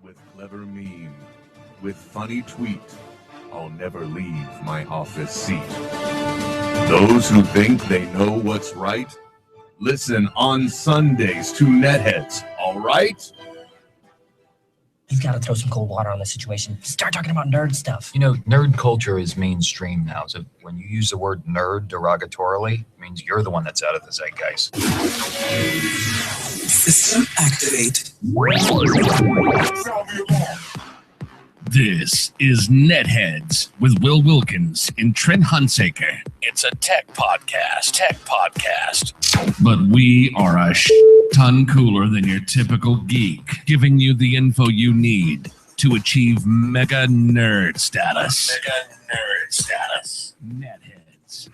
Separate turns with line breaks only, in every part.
with clever meme, with funny tweet, I'll never leave my office seat. Those who think they know what's right, listen on Sundays to NetHeads, all right?
You've got to throw some cold water on the situation. Start talking about nerd stuff.
You know, nerd culture is mainstream now. So when you use the word nerd derogatorily, it means you're the one that's out of the zeitgeist.
System activate.
This is NetHeads with Will Wilkins and Trent Hunsaker. It's a tech podcast. But we are a ton cooler than your typical geek, giving you the info you need to achieve mega nerd status. NetHeads.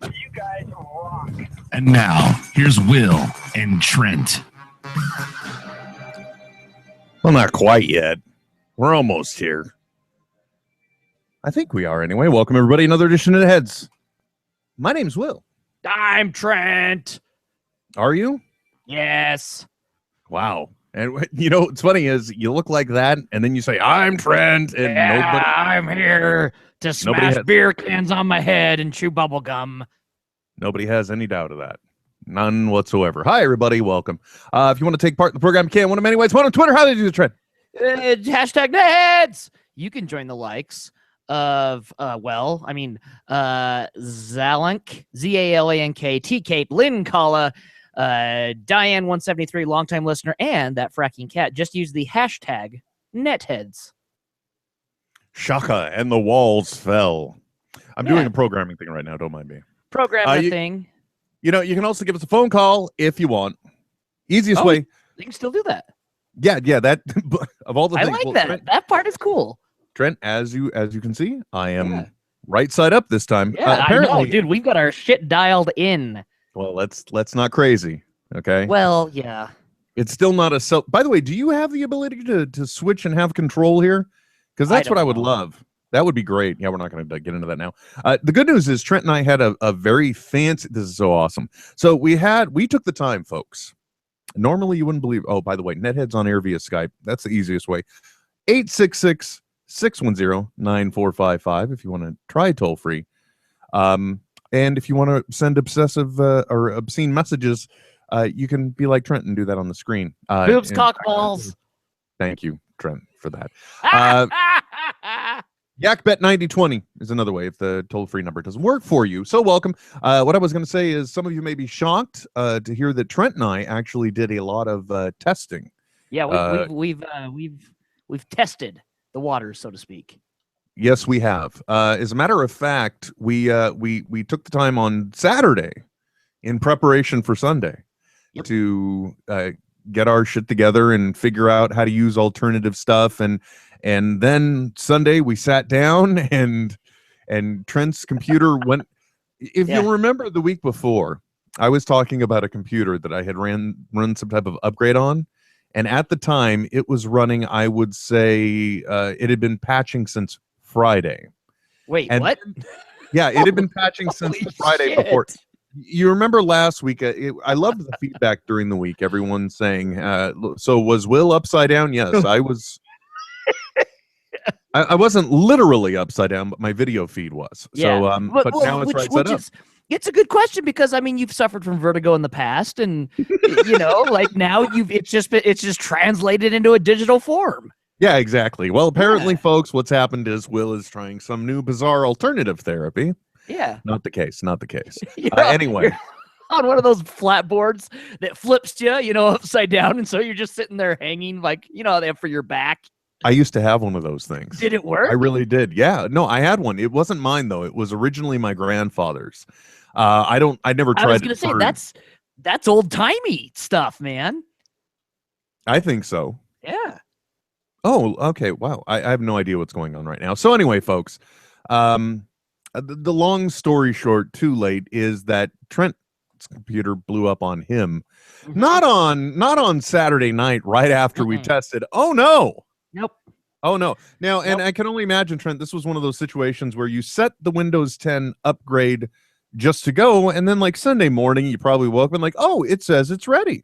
You guys rock.
And now, here's Will and Trent.
Well, not quite yet. We're almost here. I think we are anyway. Welcome, everybody. Another edition of the Heads. My name's Will.
I'm Trent.
Are you?
Yes.
Wow. And you know, what's funny is you look like that, and then you say, I'm Trent, and nobody...
I'm here to smash beer cans on my head and chew bubble gum.
Nobody has any doubt of that. None whatsoever. Hi, everybody. Welcome. If you want to take part in the program, you can. One of many ways. One on Twitter. How do you do the Trent?
Hashtag NetHeads. You can join the likes of, Zalank, Zalank, T-Cape, Lynn Kalla, Diane173, longtime listener, and that fracking cat. Just use the hashtag NetHeads.
Shaka, and the walls fell. I'm doing a programming thing right now. Don't mind me.
Program thing.
You know, you can also give us a phone call if you want. Easiest way.
You can still do that.
Yeah, that of all the things.
I like that. Trent, that part is cool.
Trent, as you can see, I am right side up this time.
Yeah, apparently, I know, dude. We've got our shit dialed in.
Well, let's not crazy, okay?
Well, yeah.
It's still not a self. By the way, do you have the ability to switch and have control here? Because that's what I would love. That would be great. Yeah, we're not going to get into that now. The good news is Trent and I had a very fancy. This is so awesome. So we took the time, folks. Normally you wouldn't believe. Oh, by the way, NetHeads on air via Skype. That's the easiest way. 866-610-9455 if you want to try toll free. And if you want to send obsessive or obscene messages, you can be like Trent and do that on the screen.
Boobs, cockballs.
Thank you, Trent, for that. YakBet 9020 is another way if the toll-free number doesn't work for you. So welcome. What I was going to say is some of you may be shocked to hear that Trent and I actually did a lot of testing.
Yeah, we've tested the waters, so to speak.
Yes, we have. As a matter of fact, we took the time on Saturday in preparation for Sunday to get our shit together and figure out how to use alternative stuff, and then Sunday we sat down and Trent's computer went. If you'll remember the week before, I was talking about a computer that I had run some type of upgrade on, and at the time it was running, I would say it had been patching since Friday.
Wait, what?
Yeah, it had been patching since Friday before. You remember last week, I loved the feedback during the week. Everyone saying, so was Will upside down? Yes, I was. I wasn't literally upside down, but my video feed was.
Yeah.
So, but now it's right side up.
It's a good question because I mean you've suffered from vertigo in the past, and you know, like now it's just translated into a digital form. Yeah,
exactly. Well, apparently, folks, what's happened is Will is trying some new bizarre alternative therapy.
Yeah.
Not the case. Anyway.
On one of those flat boards that flips you, upside down. And so you're just sitting there hanging like, they have for your back.
I used to have one of those things.
Did it work?
I really did. Yeah. No, I had one. It wasn't mine, though. It was originally my grandfather's. I never tried. I was
going to say, that's old-timey stuff, man.
I think so.
Yeah.
Oh, okay. Wow. I have no idea what's going on right now. So anyway, folks, the long story short, too late, is that Trent's computer blew up on him. Not on Saturday night right after we tested. Oh, no.
Nope.
Oh, no. Now, and I can only imagine, Trent, this was one of those situations where you set the Windows 10 upgrade just to go, and then like Sunday morning, you probably woke up and like, oh, it says it's ready.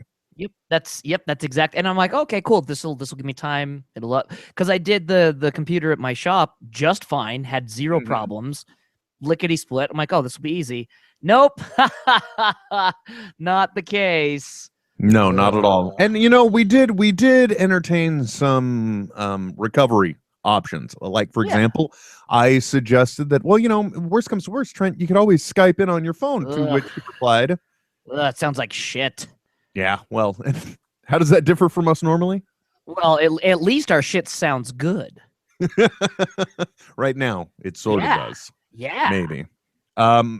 That's exact. And I'm like, okay, cool. This will give me time. It'll because I did the computer at my shop just fine, had 0 problems, lickety split. I'm like, oh, this will be easy. Nope, not the case.
No, not at all. And we did entertain some recovery options. Like, for example, I suggested that, well, worst comes to worst, Trent, you could always Skype in on your phone, to which he replied,
that sounds like shit.
Yeah, well, how does that differ from us normally?
Well, at least our shit sounds good.
Right now, it sort of does.
Yeah.
Maybe.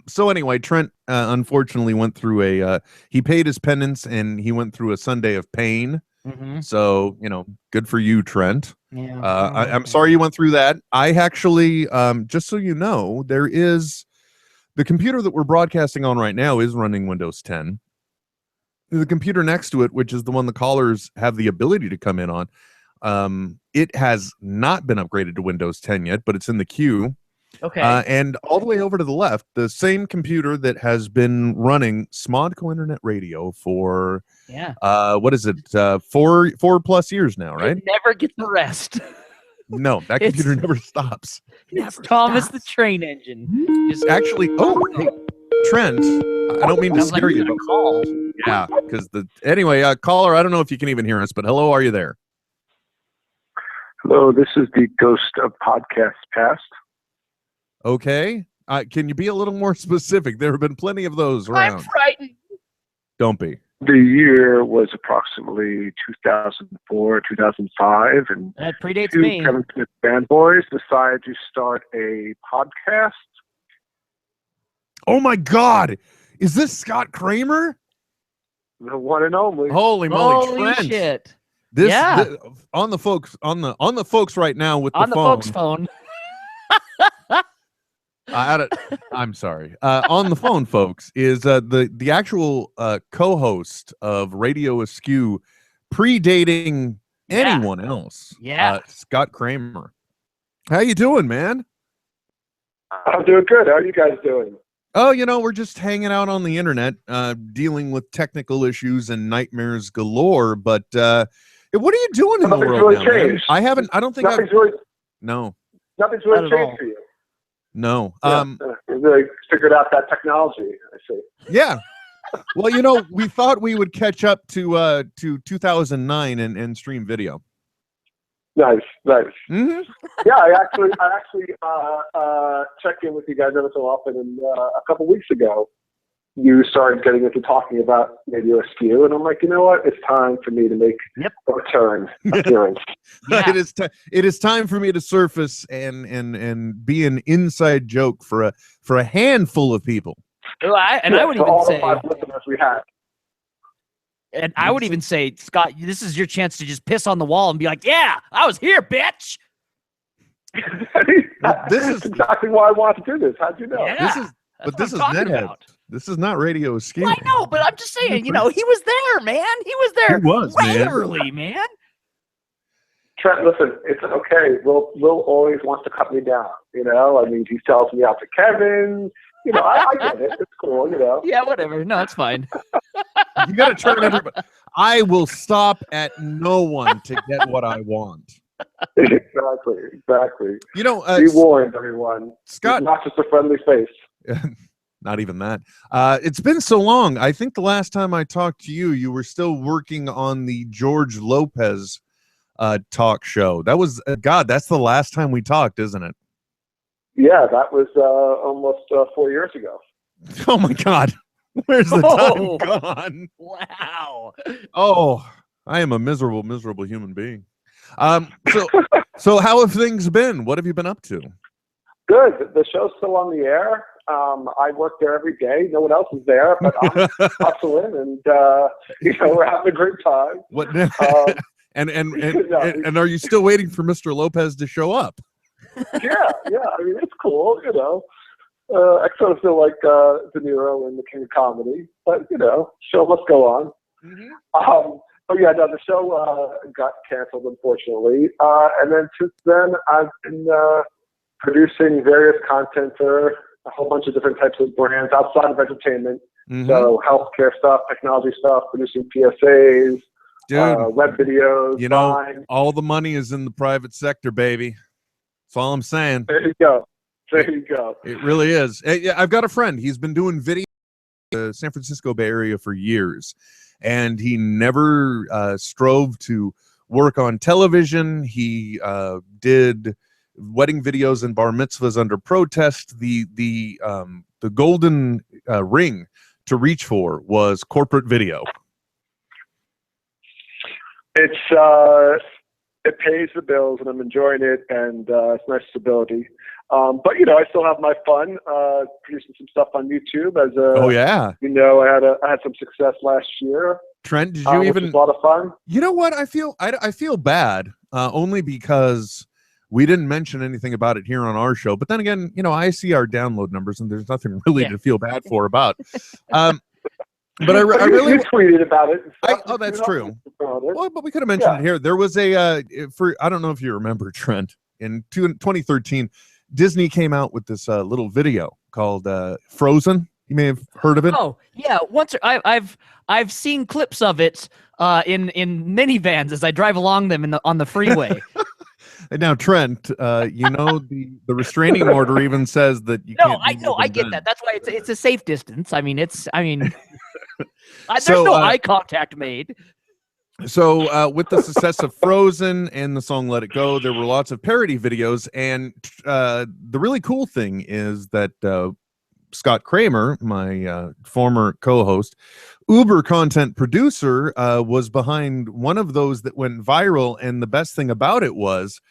So anyway, Trent unfortunately went through he paid his penance and he went through a Sunday of pain. So, good for you, Trent.
Yeah.
I'm sorry you went through that. I actually, just so you know, there is the computer that we're broadcasting on right now is running Windows 10. The computer next to it, which is the one the callers have the ability to come in on, it has not been upgraded to Windows 10 yet, but it's in the queue.
Okay.
And all the way over to the left, the same computer that has been running Smodco Internet Radio for what is it? 4+ years now, right?
It never gets the rest.
No, that computer never stops.
It's Thomas the Train Engine.
Actually, hey, Trent, I don't mean to scare you.
Call.
Yeah, because anyway, caller, I don't know if you can even hear us, but hello, are you there?
Hello, this is the ghost of podcast past.
Okay. Can you be a little more specific? There have been plenty of those around.
I'm frightened.
Don't be.
The year was approximately 2004, 2005, and
that predates
two
me.
Kevin Smith band boys decided to start a podcast.
Oh my God! Is this Scott Kramer?
The one and only.
Holy moly,
Holy
Trent!
shit!
This on the folks right now with the phone.
On the folks' phone.
I'm sorry. On the phone, folks, is the actual co-host of Radio Askew, predating anyone else.
Yeah.
Scott Kramer. How you doing, man?
I'm doing good. How are you guys doing?
Oh, we're just hanging out on the internet, dealing with technical issues and nightmares galore. But what are you doing in the world
really
now,
changed.
man? I don't think
Nothing's really
No,
changed for you.
No.
You really figured out that technology, I see.
Yeah. Well, we thought we would catch up to 2009 and stream video.
Nice.
Mm-hmm.
Yeah, I actually check in with you guys every so often, and a couple weeks ago, you started getting into talking about Radio Askew, and I'm like, you know what? It's time for me to make a return appearance.
It is time for me to surface and be an inside joke for a handful of people.
Oh, I would even
all
say,
the 5 listeners we had.
and I would even say, Scott, this is your chance to just piss on the wall and be like, "Yeah, I was here, bitch."
This is exactly why I wanted to do this. How'd you know?
Yeah.
This is NetHeads. This is not Radio Askew.
Well, I know, but I'm just saying, he was there, man. He was there regularly, man.
Trent, listen, it's okay. Will always wants to cut me down. I mean, he tells me out to Kevin. I get it. It's cool.
Yeah, whatever. No, it's fine.
You got to turn everybody. I will stop at no one to get what I want.
Exactly.
Be
warned, everyone.
Scott,
it's not just a friendly face.
Not even that. It's been so long. I think the last time I talked to you, you were still working on the George Lopez talk show. That was that's the last time we talked, isn't it?
Yeah, that was almost 4 years ago.
Oh my God. Where's the time gone?
Wow.
Oh, I am a miserable human being. So how have things been? What have you been up to?
Good. The show's still on the air. I work there every day. No one else is there, but I'm hustling, and we're having a great time.
What? And are you still waiting for Mr. Lopez to show up?
Yeah. I mean, it's cool. I sort of feel like De Niro in The King of Comedy, but show must go on.
Mm-hmm.
The show got canceled, unfortunately, and then since then I've been producing various content for a whole bunch of different types of brands outside of entertainment, So healthcare stuff, technology stuff, producing PSAs,
Dude,
web videos,
you know,
Vine.
all the money is in the private sector, baby. That's all I'm saying.
There you go. There you go.
It really is. I've got a friend. He's been doing video in the San Francisco Bay Area for years, and he never strove to work on television. He did wedding videos and bar mitzvahs under protest. The golden ring to reach for was corporate video.
It pays the bills, and I'm enjoying it, and it's nice stability. But I still have my fun producing some stuff on YouTube. As
Oh yeah,
I had some success last year.
Trent, did you even?
Which was a lot of fun.
You know what? I feel bad only because we didn't mention anything about it here on our show. But then again, I see our download numbers, and there's nothing really to feel bad for about. But I really
you tweeted about it.
That's true. Well, but we could have mentioned it here. There was I don't know if you remember, Trent, in 2013, Disney came out with this little video called Frozen. You may have heard of it.
Oh yeah, once I've seen clips of it in minivans as I drive along them on the freeway.
And now, Trent, the restraining order even says that you can't.
No, I get that. That's why it's a safe distance. There's
So,
no eye contact made.
So with the success of Frozen and the song Let It Go, there were lots of parody videos. And the really cool thing is that Scott Kramer, my former co-host, Uber content producer, was behind one of those that went viral. And the best thing about it was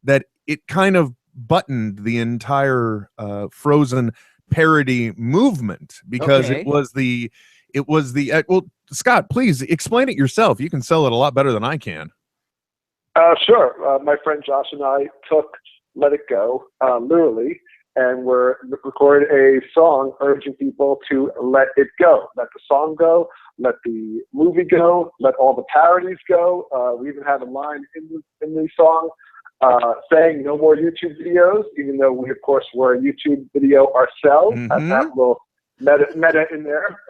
that it kind of buttoned the entire Frozen parody movement, because it was the well, Scott, please explain it yourself. You can sell it a lot better than I can.
Sure. My friend Josh and I took Let It Go, literally, and recorded a song urging people to let it go. Let the song go, let the movie go, let all the parodies go. We even had a line in the song saying no more YouTube videos, even though we, of course, were a YouTube video ourselves. Had that little meta in there.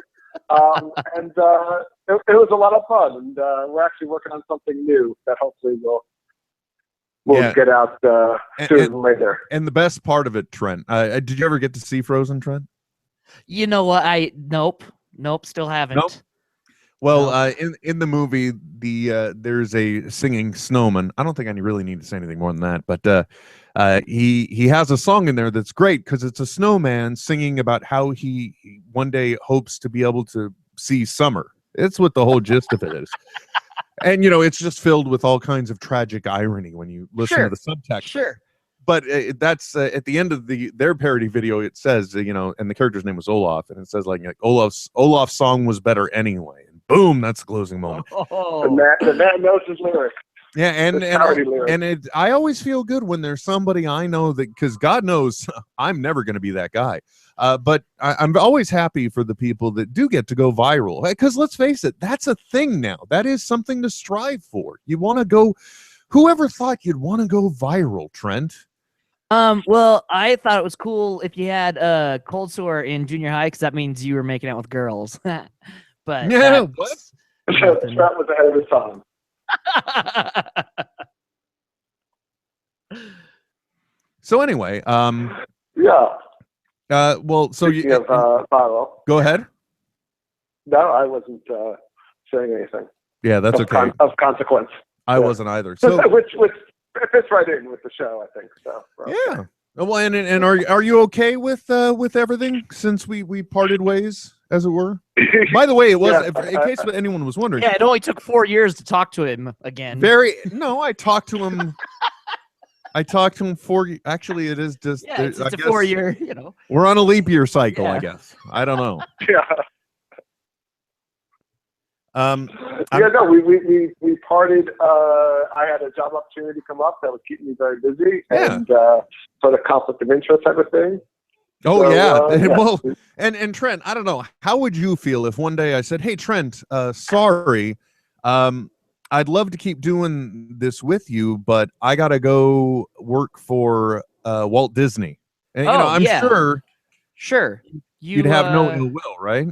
And it was a lot of fun, and we're actually working on something new that hopefully we'll get out sooner than later.
And the best part of it, Trent, did you ever get to see Frozen, Trent?
You know what? Nope, still haven't.
Nope. Well, in the movie, there's a singing snowman. I don't think I really need to say anything more than that, but he has a song in there that's great because it's a snowman singing about how he one day hopes to be able to see summer. It's what the whole gist of it is. And, it's just filled with all kinds of tragic irony when you listen to the subtext.
Sure.
But that's at the end of their parody video, it says, and the character's name was Olaf, and it says like Olaf's song was better anyway. And boom, that's the closing moment.
The man knows his lyrics.
Yeah, and I always feel good when there's somebody I know that, because God knows I'm never going to be that guy. But I'm always happy for the people that do get to go viral, because let's face it, that's a thing now. That is something to strive for. You want to go. Whoever thought you'd want to go viral, Trent?
Well, I thought it was cool if you had a cold sore in junior high, because that means you were making out with girls. But
yeah, what?
That was ahead of his time.
So anyway,
yeah.
Well, so
Speaking of viral.
Go ahead.
No, I wasn't saying anything.
Yeah, that's okay.
Of consequence.
I wasn't either. So
which fits right in with the show, I think. So
yeah. Well, and are you okay with everything since we parted ways, as it were? By the way, it was in case anyone was wondering.
Yeah, it only took 4 years to talk to him again.
I talked to him. I talked to him actually, it is just.
Yeah, it's a 4-year.
We're on a leap year cycle, I guess. I don't know.
Yeah. We parted. I had a job opportunity come up that was keeping me very busy, and sort of conflict of interest type of thing.
Oh, so, yeah. Well, and Trent, I don't know. How would you feel if one day I said, "Hey, Trent, sorry, I'd love to keep doing this with you, but I got to go work for Walt Disney." And I'm sure
you'd
have no ill will, right?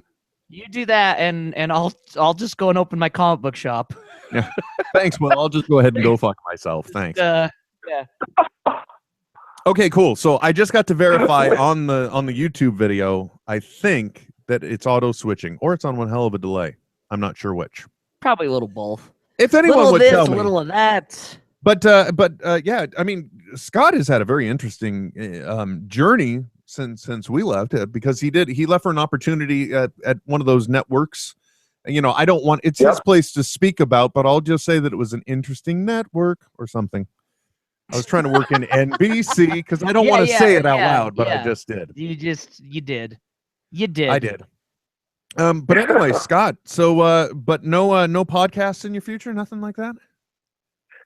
You do that, and I'll just go and open my comic book shop.
Yeah. Thanks, Will. I'll just go ahead and go fuck myself. Thanks.
Yeah.
Okay, cool. So I just got to verify on the YouTube video. I think that it's auto switching, or it's on one hell of a delay. I'm not sure which.
Probably a little both.
If anyone
Little of
would
this,
tell
a
me.
little of that.
But yeah, I mean, Scott has had a very interesting journey since we left, because he left for an opportunity at one of those networks. You know, I don't want it's his place to speak about, but I'll just say that it was an interesting network or something. I was trying to work in NBC because I don't want to say it out loud, but I just did.
You did.
I did. But anyway, Scott. So, but no podcasts in your future, nothing like that.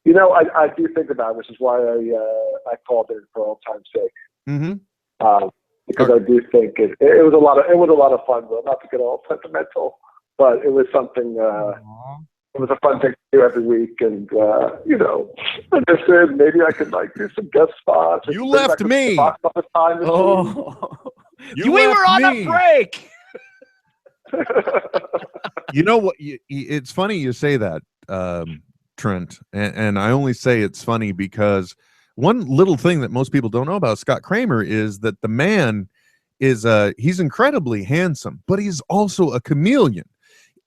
You know, I do think about it, which is why I called it for old time's sake.
Mm-hmm.
Because I do think it was a lot of fun. Though, not to get all sentimental, but it was something. It was a fun thing to do every week, and you know, like I said, maybe I could do some guest spots.
You left me.
Oh, we were on a break.
You know what? It's funny you say that, Trent, and I only say it's funny because one little thing that most people don't know about Scott Kramer is that the man is he's incredibly handsome, but he's also a chameleon.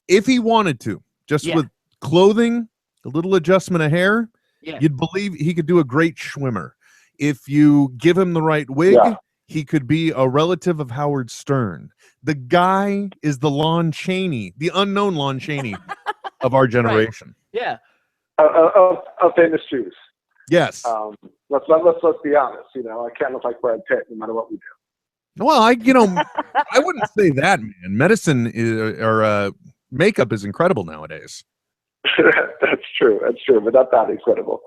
If he wanted to, just with clothing, a little adjustment of hair, you'd believe he could do a great Schwimmer. If you give him the right wig, he could be a relative of Howard Stern. The guy is the Lon Chaney, the unknown Lon Chaney of our generation.
Right. Yeah.
Of famous Jews.
Yes.
Let's be honest. You know, I can't look like Brad Pitt no matter what we do.
Well, I wouldn't say that, man. Medicine or makeup is incredible nowadays.
That's true, but not that incredible.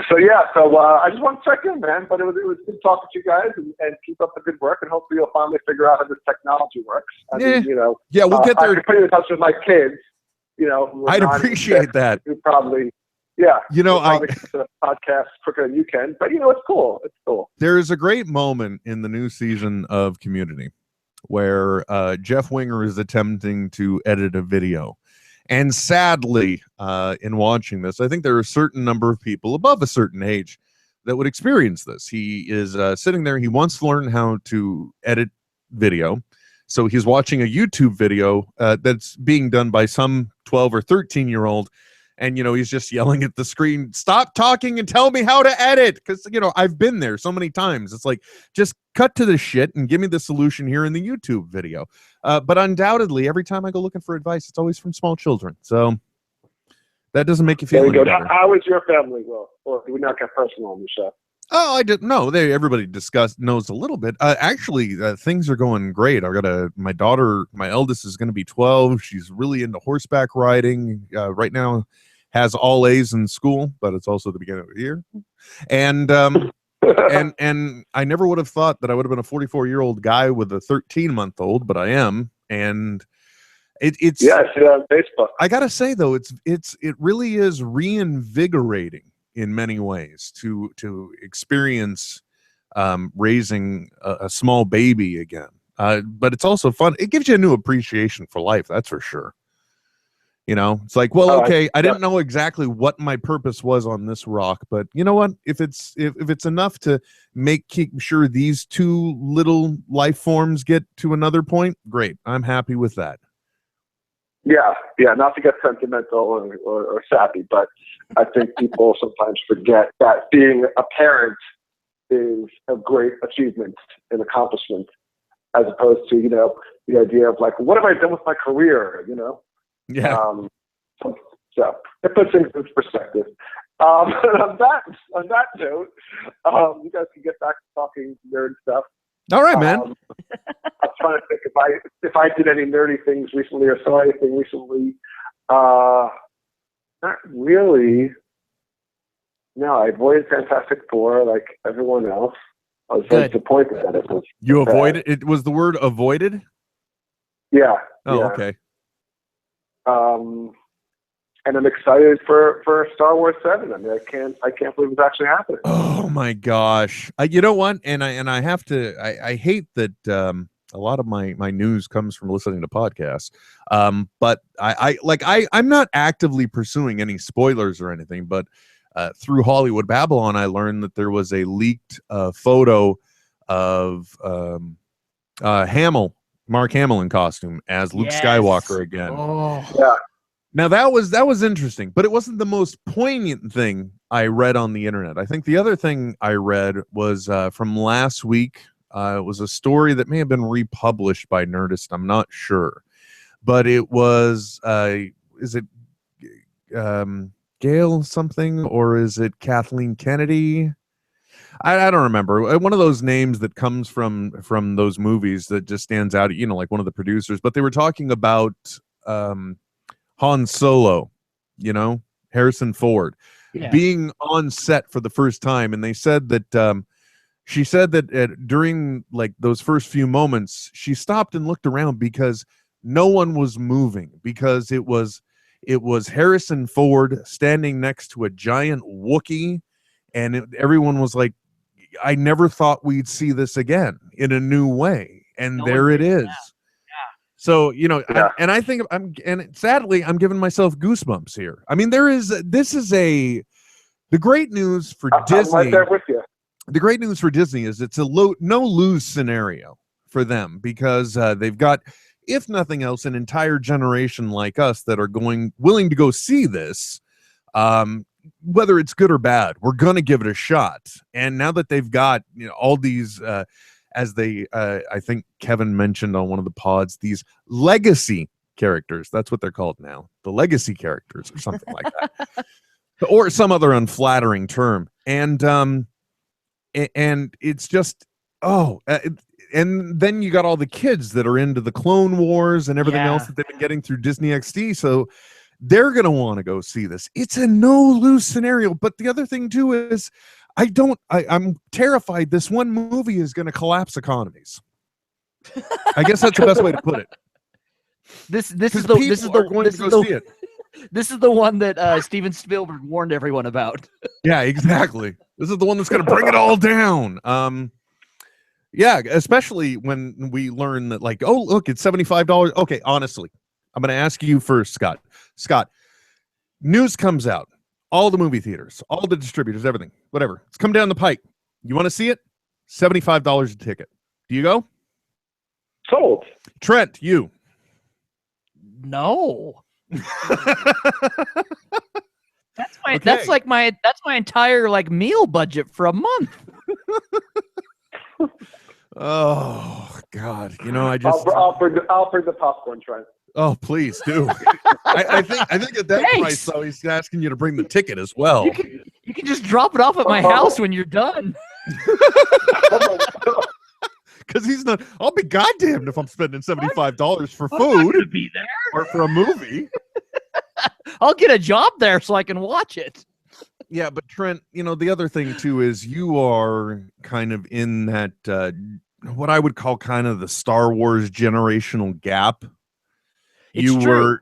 So yeah, I just want to check in, man. But it was good talking to you guys, and keep up the good work, and hopefully you'll finally figure out how this technology works. I mean, you know,
we'll get there.
I can put you in touch with my kids. You know,
I'd appreciate that.
You probably,
you know,
I get to the podcast quicker than you can, but you know, it's cool. It's cool.
There is a great moment in the new season of Community where Jeff Winger is attempting to edit a video. And sadly, in watching this, I think there are a certain number of people above a certain age that would experience this. He is sitting there. He wants to learn how to edit video. So he's watching a YouTube video that's being done by some 12 or 13-year-old. And, you know, he's just yelling at the screen, stop talking and tell me how to edit. Because, you know, I've been there so many times. It's like, just cut to the shit and give me the solution here in the YouTube video. But undoubtedly, every time I go looking for advice, it's always from small children. So that doesn't make you feel any better.
How is your family, Will? Or do we not get personal on the show?
Oh, I didn't know. Everybody knows a little bit. Actually, things are going great. I got my daughter, my eldest is going to be 12. She's really into horseback riding right now. Has all A's in school, but it's also the beginning of the year. And and I never would have thought that I would have been a 44-year-old guy with a 13-month-old, but I am. And it's
I see that on Facebook.
I gotta say though, it really is reinvigorating in many ways to experience raising a small baby again. But it's also fun. It gives you a new appreciation for life. That's for sure. You know, it's like, well, okay, I didn't know exactly what my purpose was on this rock, but you know what? If it's enough to keep sure these two little life forms get to another point, great. I'm happy with that.
Yeah. Not to get sentimental or sappy, but I think people sometimes forget that being a parent is a great achievement and accomplishment, as opposed to, you know, the idea of like, what have I done with my career? You know.
Yeah.
So it puts things in perspective. On that note, you guys can get back to talking nerd stuff.
All right, man.
I'm trying to think if I did any nerdy things recently or saw anything recently. Not really. No, I avoided Fantastic Four like everyone else. I was very disappointed that it was.
You avoided it? Was the word avoided?
Yeah.
Oh,
yeah.
Okay.
And I'm excited for Star Wars 7. I mean, I can't believe it's actually happening.
Oh my gosh! You know what? And I have to. I hate that a lot of my news comes from listening to podcasts. But I'm not actively pursuing any spoilers or anything, but through Hollywood Babylon, I learned that there was a leaked photo of Mark Hamill in costume as Luke Skywalker again.
Oh.
Yeah.
Now that was interesting, but it wasn't the most poignant thing I read on the internet. I think the other thing I read was from last week. It was a story that may have been republished by Nerdist. I'm not sure, but it was is it Gail something, or is it Kathleen Kennedy? I don't remember. One of those names that comes from those movies that just stands out, like one of the producers. But they were talking about Han Solo, Harrison Ford, being on set for the first time. And they said that she said that during like those first few moments, she stopped and looked around because no one was moving, because it was Harrison Ford standing next to a giant Wookiee. And everyone was like, I never thought we'd see this again in a new way. And there it is. So, I think sadly, I'm giving myself goosebumps here. I mean, the great news for Disney. I'm right there with you. The great news for Disney is it's a no-lose scenario for them, because they've got, if nothing else, an entire generation like us that are willing to go see this. Whether it's good or bad, we're going to give it a shot. And now that they've got all these, as I think Kevin mentioned on one of the pods, these legacy characters, that's what they're called now, the legacy characters or something like that, or some other unflattering term. And it's just, and then you got all the kids that are into the Clone Wars and everything else that they've been getting through Disney XD. So they're going to want to go see this. It's a no-lose scenario. But the other thing, too, is I'm terrified this one movie is going to collapse economies. I guess that's the best way to put it. This is the one that Steven Spielberg warned everyone about. Yeah, exactly. This is the one that's going to bring it all down. Yeah, especially when we learn that, like, oh, look, it's $75. Okay, honestly, I'm going to ask you first, Scott. Scott, news comes out. All the movie theaters, all the distributors, everything, whatever. It's come down the pike. You want to see it? $75 a ticket. Do you go?
Sold.
Trent, you?
No. That's my entire like meal budget for a month.
Oh God! I just
I'll bring the popcorn, Trent.
Oh, please do. I think at that price, though, he's asking you to bring the ticket as well.
You can just drop it off at my house when you're done.
Because he's not. I'll be goddamned if I'm spending $75 for food
be there.
Or for a movie.
I'll get a job there so I can watch it.
Yeah, but Trent, the other thing too is you are kind of in that what I would call kind of the Star Wars generational gap. You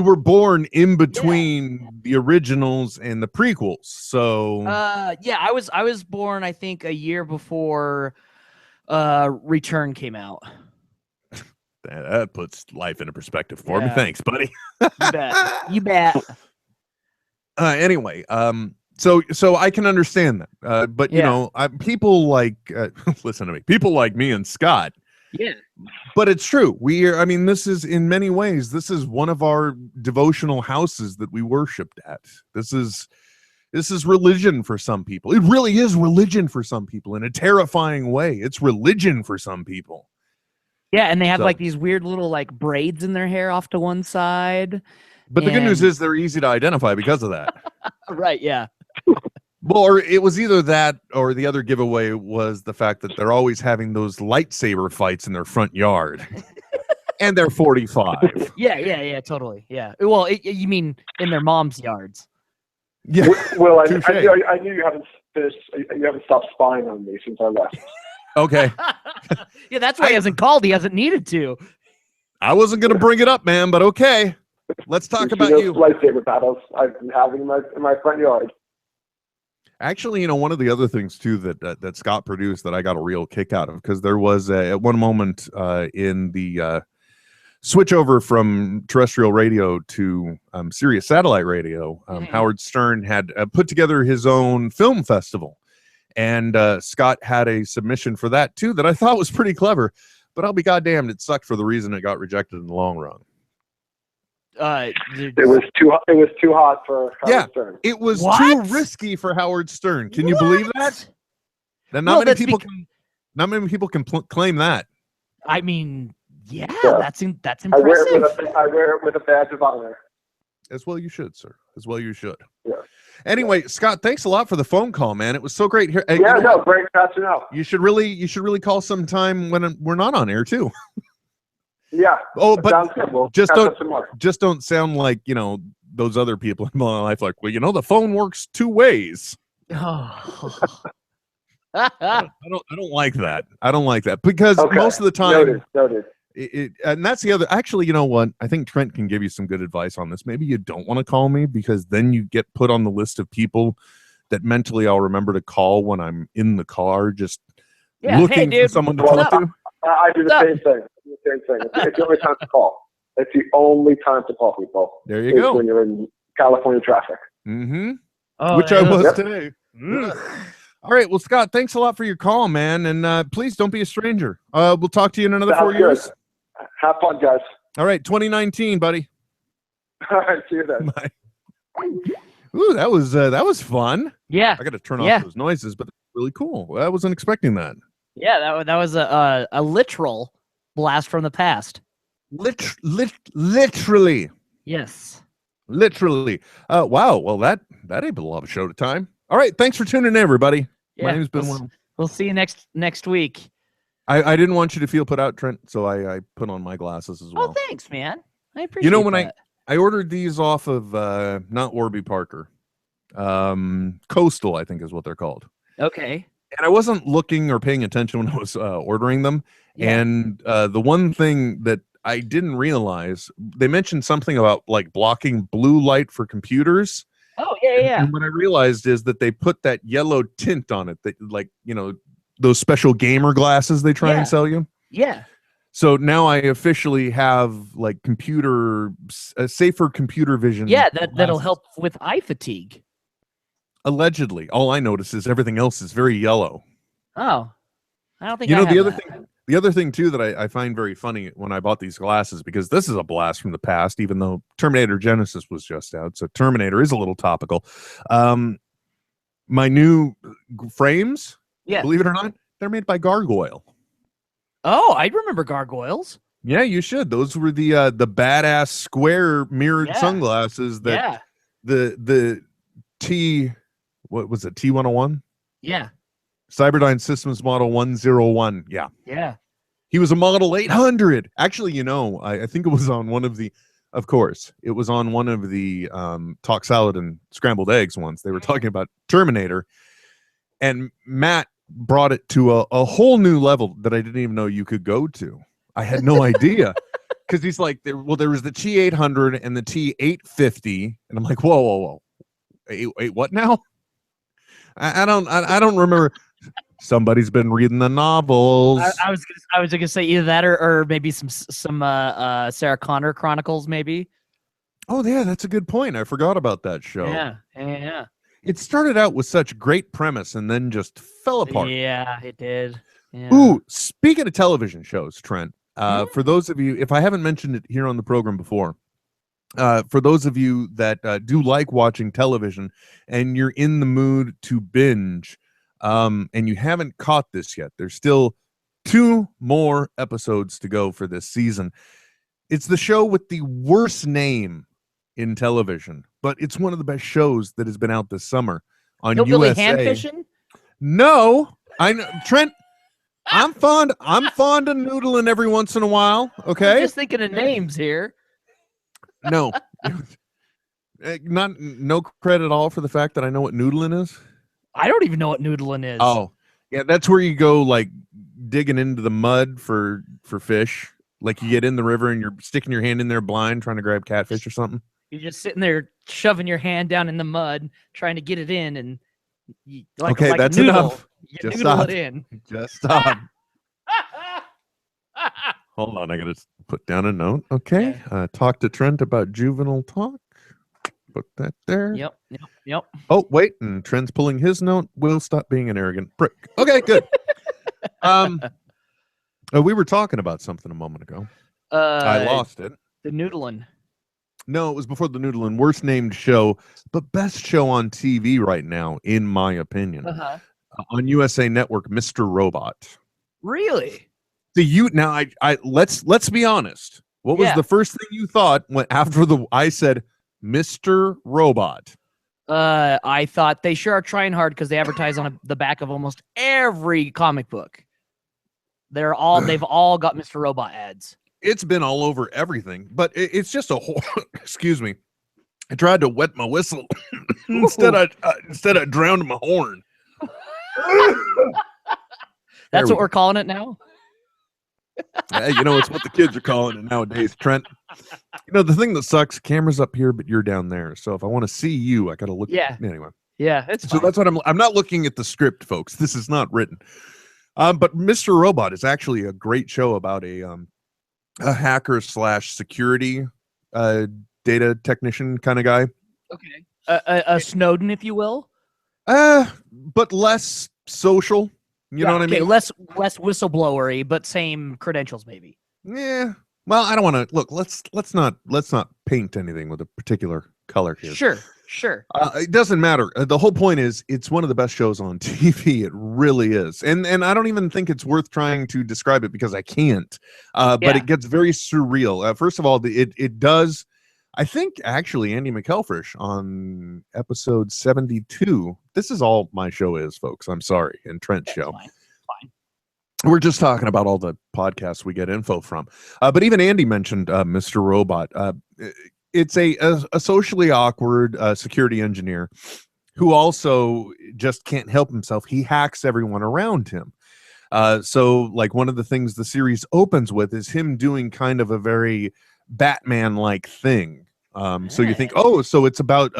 were born in between the originals and the prequels. So
I was born I think a year before Return came out.
That puts life into perspective for me. Thanks, buddy.
You bet.
Anyway, so I can understand that. But people like listen to me. People like me and Scott.
Yeah.
But it's true. This is in many ways, this is one of our devotional houses that we worshiped at. This is religion for some people. It really is religion for some people in a terrifying way. It's religion for some people.
Yeah, and they have like these weird little like braids in their hair off to one side.
But the good news is they're easy to identify because of that.
Right, yeah.
Well, or it was either that or the other giveaway was the fact that they're always having those lightsaber fights in their front yard. And they're 45.
Yeah, totally. Yeah. Well, you mean in their mom's yards.
Yeah.
Well, I knew you haven't finished. You haven't stopped spying on me since I left.
Okay.
Yeah, that's why he hasn't called. He hasn't needed to.
I wasn't going to bring it up, man, but okay. Let's talk about you.
Lightsaber battles I've been having in my front yard.
Actually, one of the other things too that Scott produced that I got a real kick out of, because there was at one moment in the switch over from terrestrial radio to Sirius satellite radio, Howard Stern had put together his own film festival, and Scott had a submission for that too that I thought was pretty clever, but I'll be goddamned, it sucked for the reason it got rejected in the long run.
It was too hot for Howard Stern.
It was
What?
too risky for Howard Stern. Can you believe that? Then not many people can claim that.
I mean, yeah,
Yeah.
that's impressive.
I wear it with a badge of honor.
As well you should, sir. As well you should.
Yeah.
Anyway, Scott, thanks a lot for the phone call, man. It was so great here.
Yeah, no, great catching up.
You should really call sometime when we're not on air too.
Yeah.
Oh, but
sounds good. We'll
just
catch up some more.
don't sound like those other people in my life. Like, well, the phone works two ways.
Oh.
I don't like that. I don't like that because
Okay.
most of the time,
Noted.
And that's the other. Actually, you know what? I think Trent can give you some good advice on this. Maybe you don't want to call me, because then you get put on the list of people that mentally I'll remember to call when I'm in the car, just looking for someone to talk to.
I do the same thing. It's the only time to call. It's the only time to call people.
There you go.
When you're in California traffic.
Mm-hmm.
Oh,
Which I was
Yep.
today. All right. Well, Scott, thanks a lot for your call, man. And please don't be a stranger. We'll talk to you in another
Sounds
4 years.
good. Have fun, guys.
All right. 2019, buddy.
All right, see you then.
Bye. Ooh, that was fun.
Yeah,
I got to turn off those noises, but that's really cool. I wasn't expecting that.
yeah, that was a literal blast from the past.
Literally.
Yes.
Literally. Wow. Well, that ain't a lot of show time. All right. Thanks for tuning in, everybody. My name's been Will.
We'll see you next week.
I didn't want you to feel put out, Trent, so I put on my glasses as well.
Oh, thanks, man. I appreciate
when
that.
I ordered these off of not Warby Parker, Coastal, I think is what they're called.
Okay.
And I wasn't looking or paying attention when I was ordering them.
Yeah.
And the one thing that I didn't realize, they mentioned something about like blocking blue light for computers.
Oh, yeah.
And what I realized is that they put that yellow tint on it, that those special gamer glasses they try and sell you.
Yeah.
So now I officially have like safer computer vision.
Yeah, that'll help with eye fatigue.
Allegedly. All I notice is everything else is very yellow.
Oh. I don't think
the other thing too that I find very funny when I bought these glasses, because this is a blast from the past, even though Terminator Genesis was just out, so Terminator is a little topical. My new frames, believe it or not, they're made by Gargoyle.
Oh, I remember gargoyles.
Yeah, you should. Those were the badass square mirrored sunglasses that the what was it, T101?
Yeah.
Cyberdyne Systems Model 101. Yeah.
Yeah.
He was a Model 800. Actually, I think it was on one of the, of course, it was on one of the Talk Salad and Scrambled Eggs ones. They were talking about Terminator, and Matt brought it to a whole new level that I didn't even know you could go to. I had no idea, because he's like, there was the T800 and the T850, and I'm like, whoa. Wait, what now? I don't remember. Somebody's been reading the novels.
I was gonna say either that or maybe some Sarah Connor Chronicles, maybe.
Oh yeah, that's a good point. I forgot about that show.
Yeah.
It started out with such great premise and then just fell apart.
Yeah, it did. Yeah.
Ooh, speaking of television shows, Trent, for those of you, if I haven't mentioned it here on the program before, for those of you that do like watching television and you're in the mood to binge, and you haven't caught this yet, there's still 2 more episodes to go for this season. It's the show with the worst name in television, but it's one of the best shows that has been out this summer on
Hillbilly
USA.
Hand Fishing?
No, I know, Trent. I'm fond of noodling every once in a while. Okay,
I'm just thinking of names here.
No, no credit at all for the fact that I know what noodling is.
I don't even know what noodling is.
Oh, yeah, that's where you go like digging into the mud for fish. Like you get in the river and you're sticking your hand in there blind trying to grab catfish or something.
You're just sitting there shoving your hand down in the mud, trying to get it in, and
Okay,
like
that's
noodle.
enough.
You
Just
noodle
stop.
it in.
Just stop. Hold on, I gotta put down a note. Okay, talk to Trent about juvenile talk. Put that there.
Yep.
Oh, wait, and Trent's pulling his note. Will stop being an arrogant prick. Okay, good. We were talking about something a moment ago. I lost it.
The noodling.
No, it was before the noodling. Worst named show, but best show on TV right now, in my opinion. On USA Network, Mr. Robot.
Really?
Now I let's be honest. What was the first thing you thought when after I said Mr. Robot?
I thought they sure are trying hard because they advertise on the back of almost every comic book. They've all got Mr. Robot ads.
It's been all over everything, but it's just a whole. Excuse me. I tried to wet my whistle instead I drowned my horn.
That's what we're calling it now.
You know, it's what the kids are calling it nowadays, Trent. You know, the thing that sucks, camera's up here, but you're down there. So if I want to see you, I got to look.
Yeah.
Anyway.
Yeah, it's
so
fine.
that's what I'm not looking at the script, folks. This is not written. But Mr. Robot is actually a great show about a hacker / security data technician kind of guy.
Okay. A Snowden, if you will.
But less social. You know what I mean?
Less whistleblowery, but same credentials, maybe.
Yeah. Well, I don't want to look. Let's not paint anything with a particular color here.
Sure.
It doesn't matter. The whole point is, it's one of the best shows on TV. It really is, and I don't even think it's worth trying to describe it because I can't. But it gets very surreal. First of all, it does. I think actually Andy McElfresh on episode 72. This is all my show is, folks. I'm sorry, and Trent's show.
Fine.
We're just talking about all the podcasts we get info from. But even Andy mentioned Mr. Robot. It's a socially awkward security engineer who also just can't help himself. He hacks everyone around him. So like one of the things the series opens with is him doing kind of a very Batman-like thing. So you think, so it's about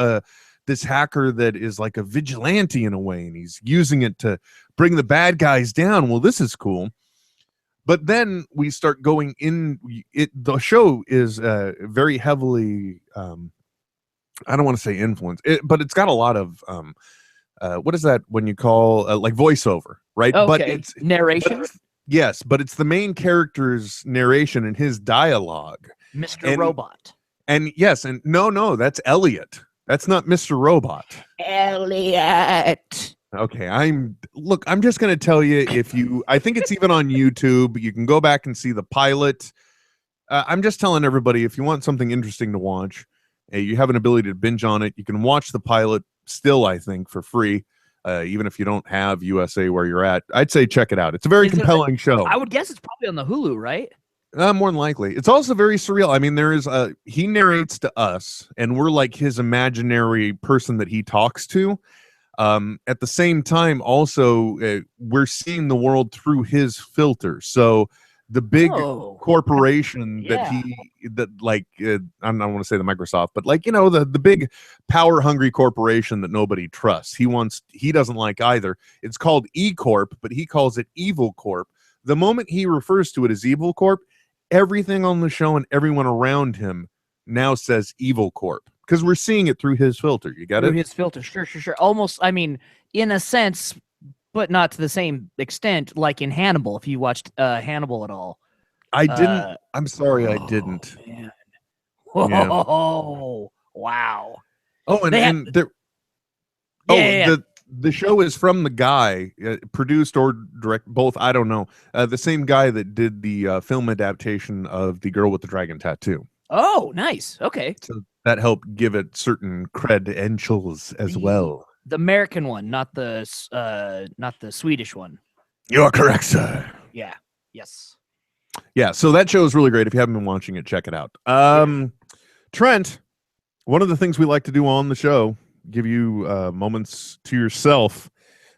this hacker that is like a vigilante in a way, and he's using it to bring the bad guys down. Well, this is cool. But then we start going in. The show is very heavily, I don't want to say influence, but it's got a lot of, what is that when you call like voiceover, right?
Okay.
But it's
narration.
Yes, but it's the main character's narration and his dialogue.
Mr. Robot.
And yes, and no, that's Elliot. That's not Mr. Robot.
Elliot.
Okay, I'm just going to tell you, I think it's even on YouTube. You can go back and see the pilot. I'm just telling everybody, if you want something interesting to watch, you have an ability to binge on it. You can watch the pilot still, I think, for free. Even if you don't have USA where you're at, I'd say check it out. It's a very compelling show.
I would guess it's probably on the Hulu, right?
More than likely. It's also very surreal. I mean, there is he narrates to us, and we're like his imaginary person that he talks to. At the same time, also, we're seeing the world through his filter. So the big corporation I don't want to say the Microsoft, but like, the big power hungry corporation that nobody trusts. He doesn't like either. It's called E Corp, but he calls it Evil Corp. The moment he refers to it as Evil Corp, everything on the show and everyone around him now says Evil Corp, because we're seeing it through his filter. You got it?
Through his filter. Sure. Almost, I mean, in a sense, but not to the same extent, like in Hannibal, if you watched Hannibal at all.
I didn't. I'm sorry, I didn't.
Man. Whoa. Wow.
Oh, the show is from the guy, produced or direct, both. I don't know. The same guy that did the film adaptation of The Girl with the Dragon Tattoo.
Oh, nice. Okay.
So that helped give it certain credentials as well.
The American one, not the Swedish one.
You're correct, sir.
Yeah. Yes.
Yeah. So that show is really great. If you haven't been watching it, check it out. Trent, one of the things we like to do on the show, give you moments to yourself.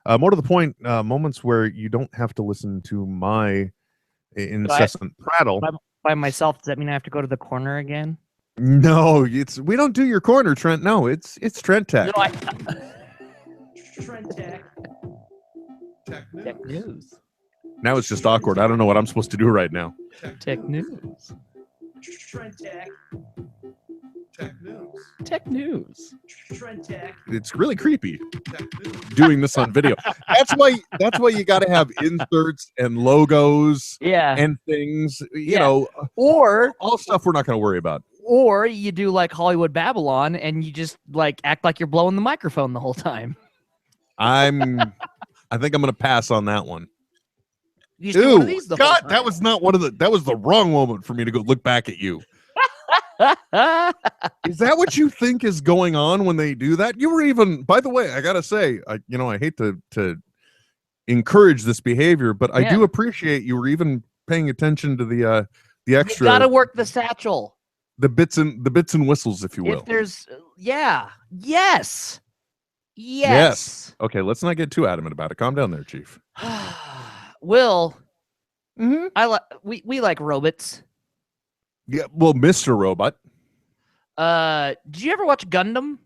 More to the point, moments where you don't have to listen to my incessant prattle.
By myself, does that mean I have to go to the corner again?
No, we don't do your corner, Trent. No, it's TrenTech.
No, TrenTech. Tech news.
Now it's just awkward. I don't know what I'm supposed to do right now.
Tech news. TrenTech. Tech news. TrenTech.
It's really creepy doing this on video. That's why you got to have inserts and logos
Yeah.
and things, you
Yeah.
know,
Or
all stuff we're not going to worry about.
or you do like Hollywood Babylon and you just like act like you're blowing the microphone the whole time.
I think I'm going to pass on that one.
You just do one of
Ew,
these the whole
God,
time.
that was not that was the wrong moment for me to go look back at you. Is that what you think is going on when they do that? You were even, by the way, I gotta say, I hate to encourage this behavior, but I do appreciate you were even paying attention to the extra.
You gotta work the satchel.
The bits and whistles, if you will.
If there's yes.
Okay, let's not get too adamant about it. Calm down there, Chief.
Will,
Mm-hmm.
we like robots.
Yeah, well, Mr. Robot.
Did you ever watch Gundam?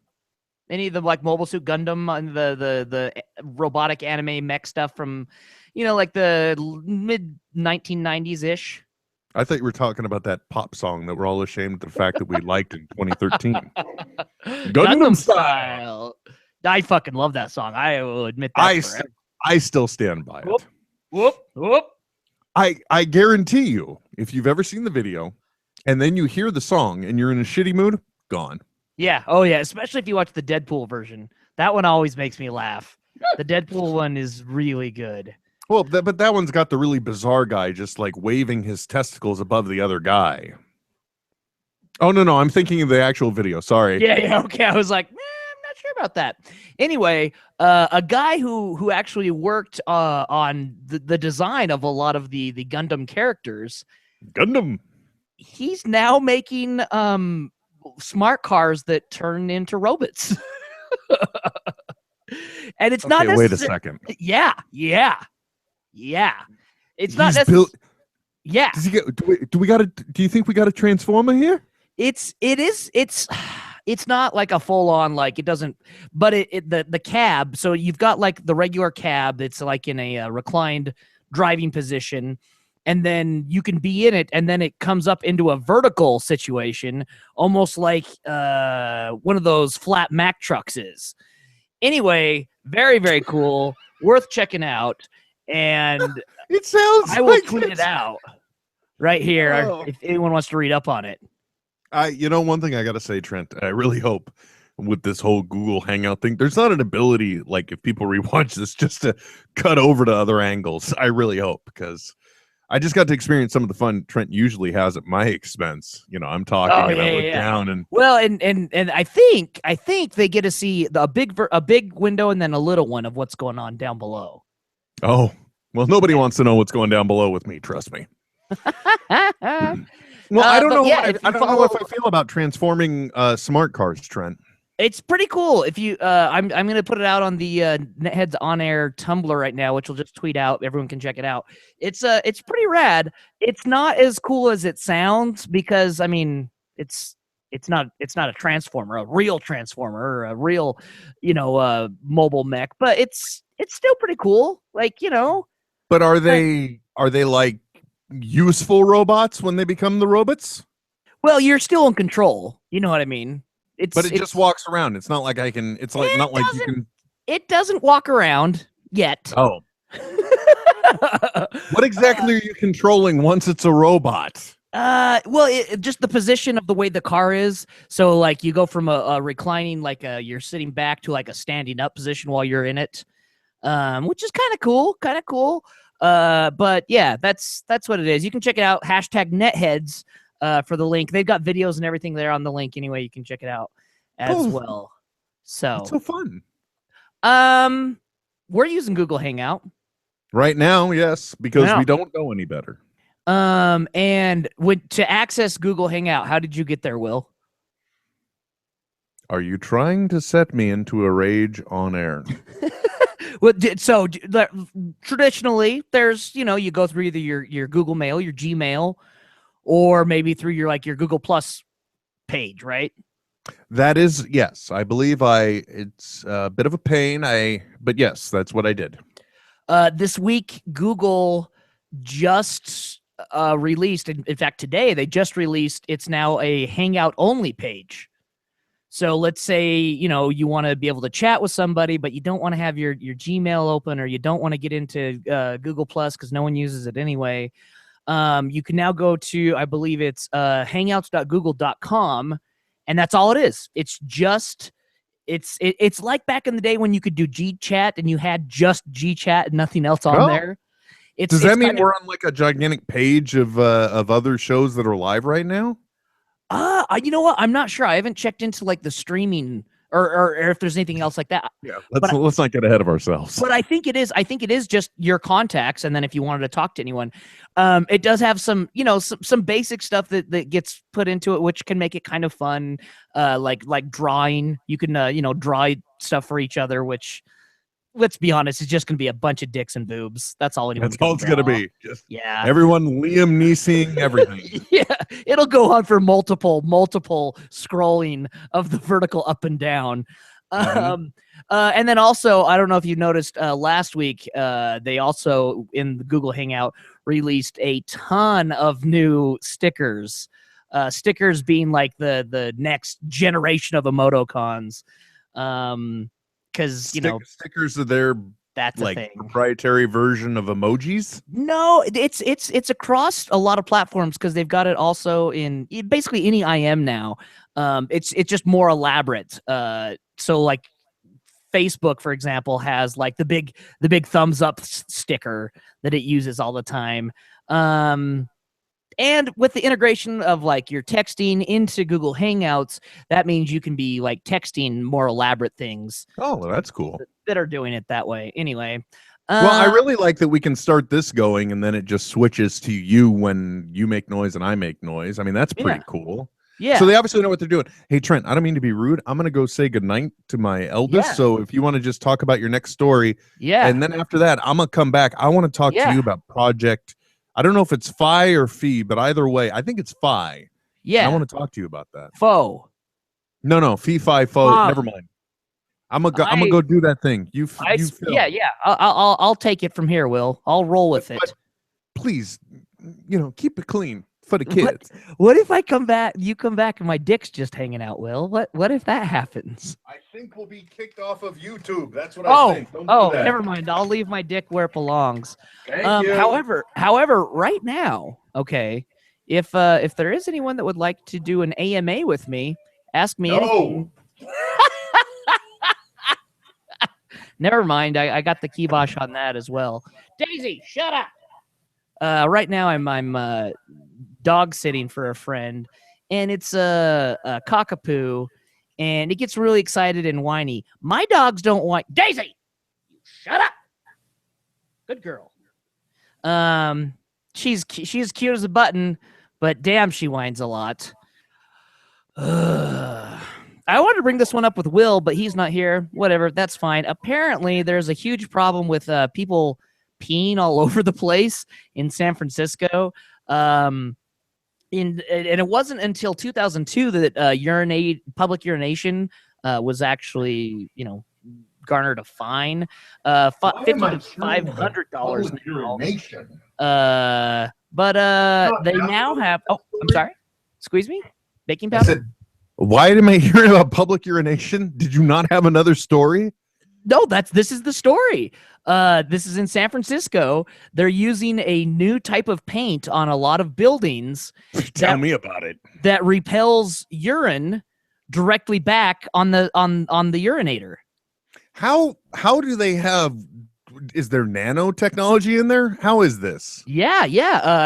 Any of the like Mobile Suit Gundam and the robotic anime mech stuff from, like the mid 1990s ish?
I thought you were talking about that pop song that we're all ashamed of the fact that we liked in 2013.
Gundam Style. I fucking love that song. I will admit that.
I still stand by it.
Whoop.
I guarantee you, if you've ever seen the video and then you hear the song and you're in a shitty mood, gone.
Yeah. Oh, yeah. Especially if you watch the Deadpool version. That one always makes me laugh. The Deadpool one is really good.
Well, but that one's got the really bizarre guy just like waving his testicles above the other guy. Oh, no. I'm thinking of the actual video. Sorry.
Yeah. Okay. I was like, I'm not sure about that. Anyway, a guy who actually worked on the design of a lot of the Gundam characters.
Gundam.
He's now making smart cars that turn into robots. And it's not
wait a second.
Yeah. It's not
He's
necessarily. Yeah.
Does he get? Do you think we got a transformer here?
It's not like a full on like it doesn't, but the cab. So you've got like the regular cab that's like in a reclined driving position, and then you can be in it, and then it comes up into a vertical situation, almost like one of those flat Mack trucks is. Anyway, very, very cool, worth checking out, and
it sounds.
I will tweet it out right here if anyone wants to read up on it.
One thing I gotta say, Trent, I really hope with this whole Google Hangout thing, there's not an ability like if people rewatch this just to cut over to other angles. I really hope, because I just got to experience some of the fun Trent usually has at my expense. I'm talking and I look down and
and I think they get to see a big window and then a little one of what's going on down below.
Oh, well, nobody wants to know what's going down below with me. Trust me. Well, I don't know. I don't know if I feel about transforming smart cars, Trent.
It's pretty cool. If you, I'm going to put it out on the NetHeads on air Tumblr right now, which will just tweet out. Everyone can check it out. It's pretty rad. It's not as cool as it sounds because it's not a transformer, a real transformer, or a real, mobile mech, but it's still pretty cool.
But are they like useful robots when they become the robots?
Well, you're still in control. You know what I mean?
It just walks around. It's not like I can. It's like not like you can.
It doesn't walk around yet.
Oh. What exactly are you controlling once it's a robot?
Well, just the position of the way the car is. So, like, you go from a reclining, like you're sitting back to like a standing up position while you're in it, which is kind of cool. But yeah, that's what it is. You can check it out. #NetHeads for the link. They've got videos and everything there on the link. Anyway, you can check it out as well. So
it's so fun.
We're using Google Hangout
right now, yes, because we don't know any better.
And to access Google Hangout, how did you get there, Will?
Are you trying to set me into a rage on air?
Well, so traditionally, there's you go through either your Google Mail, your Gmail, or maybe through your Google Plus page, right?
That is, yes, I believe it's a bit of a pain. But yes, that's what I did.
This week, Google just released, in fact, today, they just released, it's now a Hangout only page. So let's say, you want to be able to chat with somebody, but you don't want to have your Gmail open, or you don't want to get into Google Plus because no one uses it anyway. You can now go to, I believe it's hangouts.google.com, and that's all it is. It's just, it's like back in the day when you could do G-Chat and you had just G-Chat and nothing else on there.
Does that mean we're on like a gigantic page of other shows that are live right now?
You know what? I'm not sure. I haven't checked into like the streaming or if there's anything else like that.
Yeah, let's not get ahead of ourselves.
But I think it is. I think it is just your contacts, and then if you wanted to talk to anyone, it does have some, some basic stuff that gets put into it, which can make it kind of fun. Like drawing. You can draw stuff for each other, which, let's be honest, it's just going to be a bunch of dicks and boobs. That's all anyone's
That's all it's going to be. Just
yeah.
Everyone Liam Neeson everything.
Yeah. It'll go on for multiple scrolling of the vertical up and down.
Mm-hmm.
And then also, I don't know if you noticed last week, they also in the Google Hangout released a ton of new stickers. Stickers being like the next generation of emoticons. Because
stickers are their
that's a thing.
Proprietary version of emojis.
No, it's across a lot of platforms because they've got it also in basically any IM now. It's just more elaborate. So like Facebook, for example, has like the big thumbs up sticker that it uses all the time. And with the integration of like your texting into Google Hangouts, that means you can be like texting more elaborate things.
Oh, well, that's cool.
That are doing it that way. Anyway.
Well, I really like that we can start this going and then it just switches to you when you make noise and I make noise. I mean, that's pretty cool.
Yeah.
So they obviously know what they're doing. Hey, Trent, I don't mean to be rude. I'm going to go say goodnight to my eldest.
Yeah.
So if you want to just talk about your next story.
Yeah.
And then after that, I'm going to come back. I want to talk to you about Project. I don't know if it's Phi or Phi, but either way, I think it's Phi.
Yeah.
I want to talk to you about that.
Faux.
No. Phi, Phi, Faux. Never mind. I'm gonna go do that thing.
Yeah. I'll take it from here, Will. I'll roll with it.
But please, keep it clean for the kids.
What if you come back and my dick's just hanging out, Will? What if that happens?
I think we'll be kicked off of YouTube. That's what I think. Don't do that.
Never mind. I'll leave my dick where it belongs.
Thank you.
However, right now, okay, if there is anyone that would like to do an AMA with me, ask me anything. Never mind. I got the kibosh on that as well. Daisy, shut up. Right now I'm dog sitting for a friend, and it's a cockapoo, and it gets really excited and whiny. My dogs don't whine. Daisy, shut up. Good girl. She's cute as a button, but damn, she whines a lot. I wanted to bring this one up with Will, but he's not here. Whatever, that's fine. Apparently, there's a huge problem with people peeing all over the place in San Francisco. And it wasn't until 2002 that public urination was actually, garnered a fine, $50 to $500.
Urination.
But they now have. Oh, I'm sorry. Squeeze me. Baking powder.
Why am I hearing about public urination? Did you not have another story?
No, this is the story. This is in San Francisco. They're using a new type of paint on a lot of buildings.
Tell me about it.
That repels urine directly back on the urinator.
How do they have? Is there nanotechnology in there? How is this?
Yeah.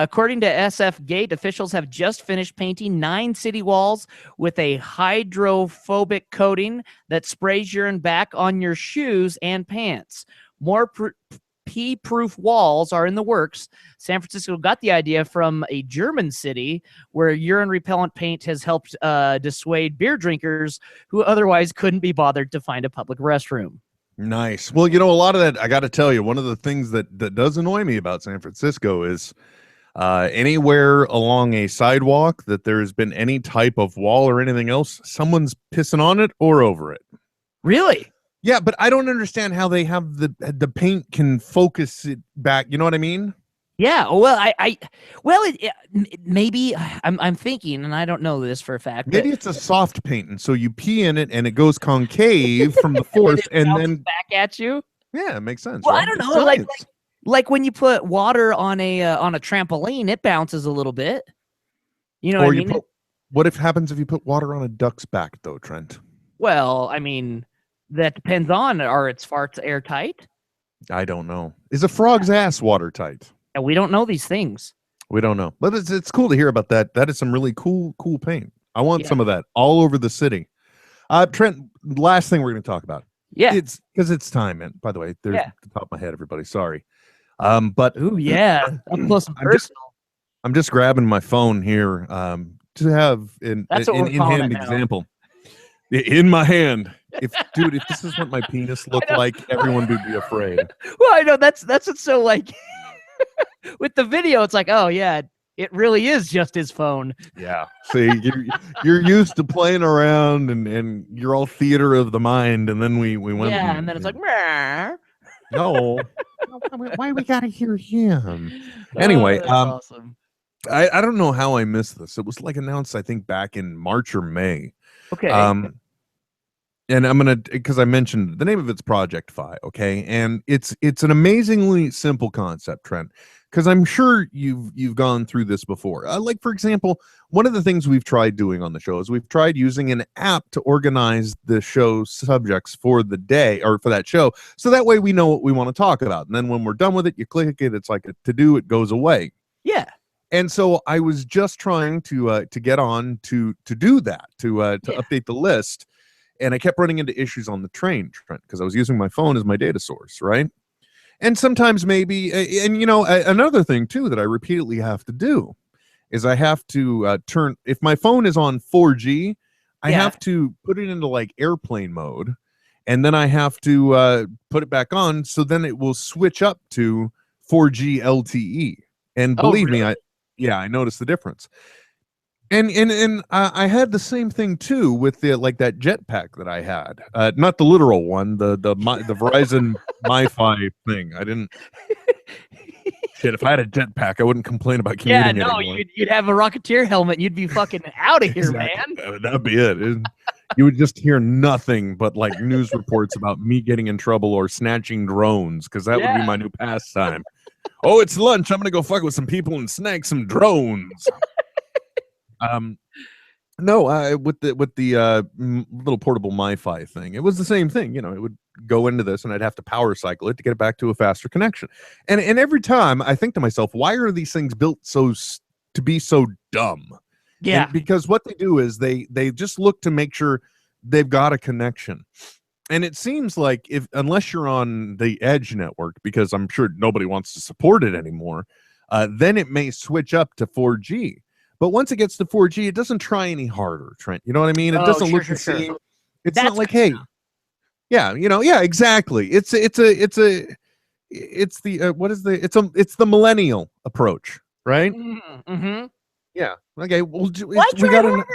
According to SF Gate, officials have just finished painting 9 city walls with a hydrophobic coating that sprays urine back on your shoes and pants. More pee-proof walls are in the works. San Francisco got the idea from a German city where urine repellent paint has helped dissuade beer drinkers who otherwise couldn't be bothered to find a public restroom.
Nice. Well, a lot of that, I got to tell you, one of the things that does annoy me about San Francisco is Anywhere along a sidewalk that there's been any type of wall or anything else, someone's pissing on it or over it.
Really?
Yeah, but I don't understand how they have the paint can focus it back. You know what I mean?
Yeah. Well, maybe I'm thinking, and I don't know this for a fact.
Maybe it's a soft paint, and so you pee in it, and it goes concave from the force, and then
back at you.
Yeah, it makes sense.
Well,
right?
I don't know, like when you put water on a trampoline, it bounces a little bit. You know what I mean?
What happens if you put water on a duck's back, though, Trent?
Well, I mean, that depends on, are its farts airtight?
I don't know. Is a frog's ass watertight?
And we don't know these things.
We don't know. But it's cool to hear about that. That is some really cool paint. I want some of that all over the city. Trent, last thing we're going to talk about.
Yeah.
It's because it's time. And by the way, there's the top of my head, everybody. Sorry. But
ooh, yeah. Up close and personal.
I'm just grabbing my phone here to have an in-hand example. In my hand. If this is what my penis looked like, everyone would be afraid.
Well, I know that's what's so like with the video, it's like, oh yeah, it really is just his phone.
Yeah. See, you're used to playing around and you're all theater of the mind, and then we went.
Yeah, and then it's like, Meh.
No. Why we gotta hear him? Anyway,
awesome.
I don't know how I missed this. It was like announced, I think, back in March or May.
Okay.
And I'm gonna, because I mentioned the name of it's Project Phi, okay, and it's an amazingly simple concept, Trent, because I'm sure you've gone through this before. Like, for example, one of the things we've tried doing on the show is we've tried using an app to organize the show subjects for the day or for that show, so that way we know what we want to talk about, and then when we're done with it, you click it, it's like a to-do, it goes away.
Yeah.
And so I was just trying to get on to do that, to update the list. And I kept running into issues on the train, Trent, because I was using my phone as my data source, right? And sometimes maybe, and another thing too that I repeatedly have to do is I have to turn, if my phone is on 4G, I have to put it into like airplane mode, and then I have to put it back on, so then it will switch up to 4G LTE. And believe me, I noticed the difference. And I had the same thing too with the that jetpack that I had, not the literal one, the Verizon MiFi thing. I didn't. Shit, if I had a jetpack, I wouldn't complain about commuting.
Yeah, no, you'd have a Rocketeer helmet. And you'd be fucking out of here,
exactly.
man.
That'd be it. You would just hear nothing but like news reports about me getting in trouble or snatching drones, because that would be my new pastime. Oh, it's lunch. I'm gonna go fuck with some people and snag some drones. No, with the little portable MiFi thing, it was the same thing. You know, it would go into this, and I'd have to power cycle it to get it back to a faster connection. And every time I think to myself, why are these things built to be so dumb?
Yeah,
and because what they do is they just look to make sure they've got a connection. And it seems like unless you're on the Edge network, because I'm sure nobody wants to support it anymore, then it may switch up to 4G. But once it gets to 4G, it doesn't try any harder, Trent. You know what I mean? It doesn't look the same. It's not like, hey, exactly. It's the millennial approach, right?
Mm-hmm.
Yeah. Okay. Well,
why try harder?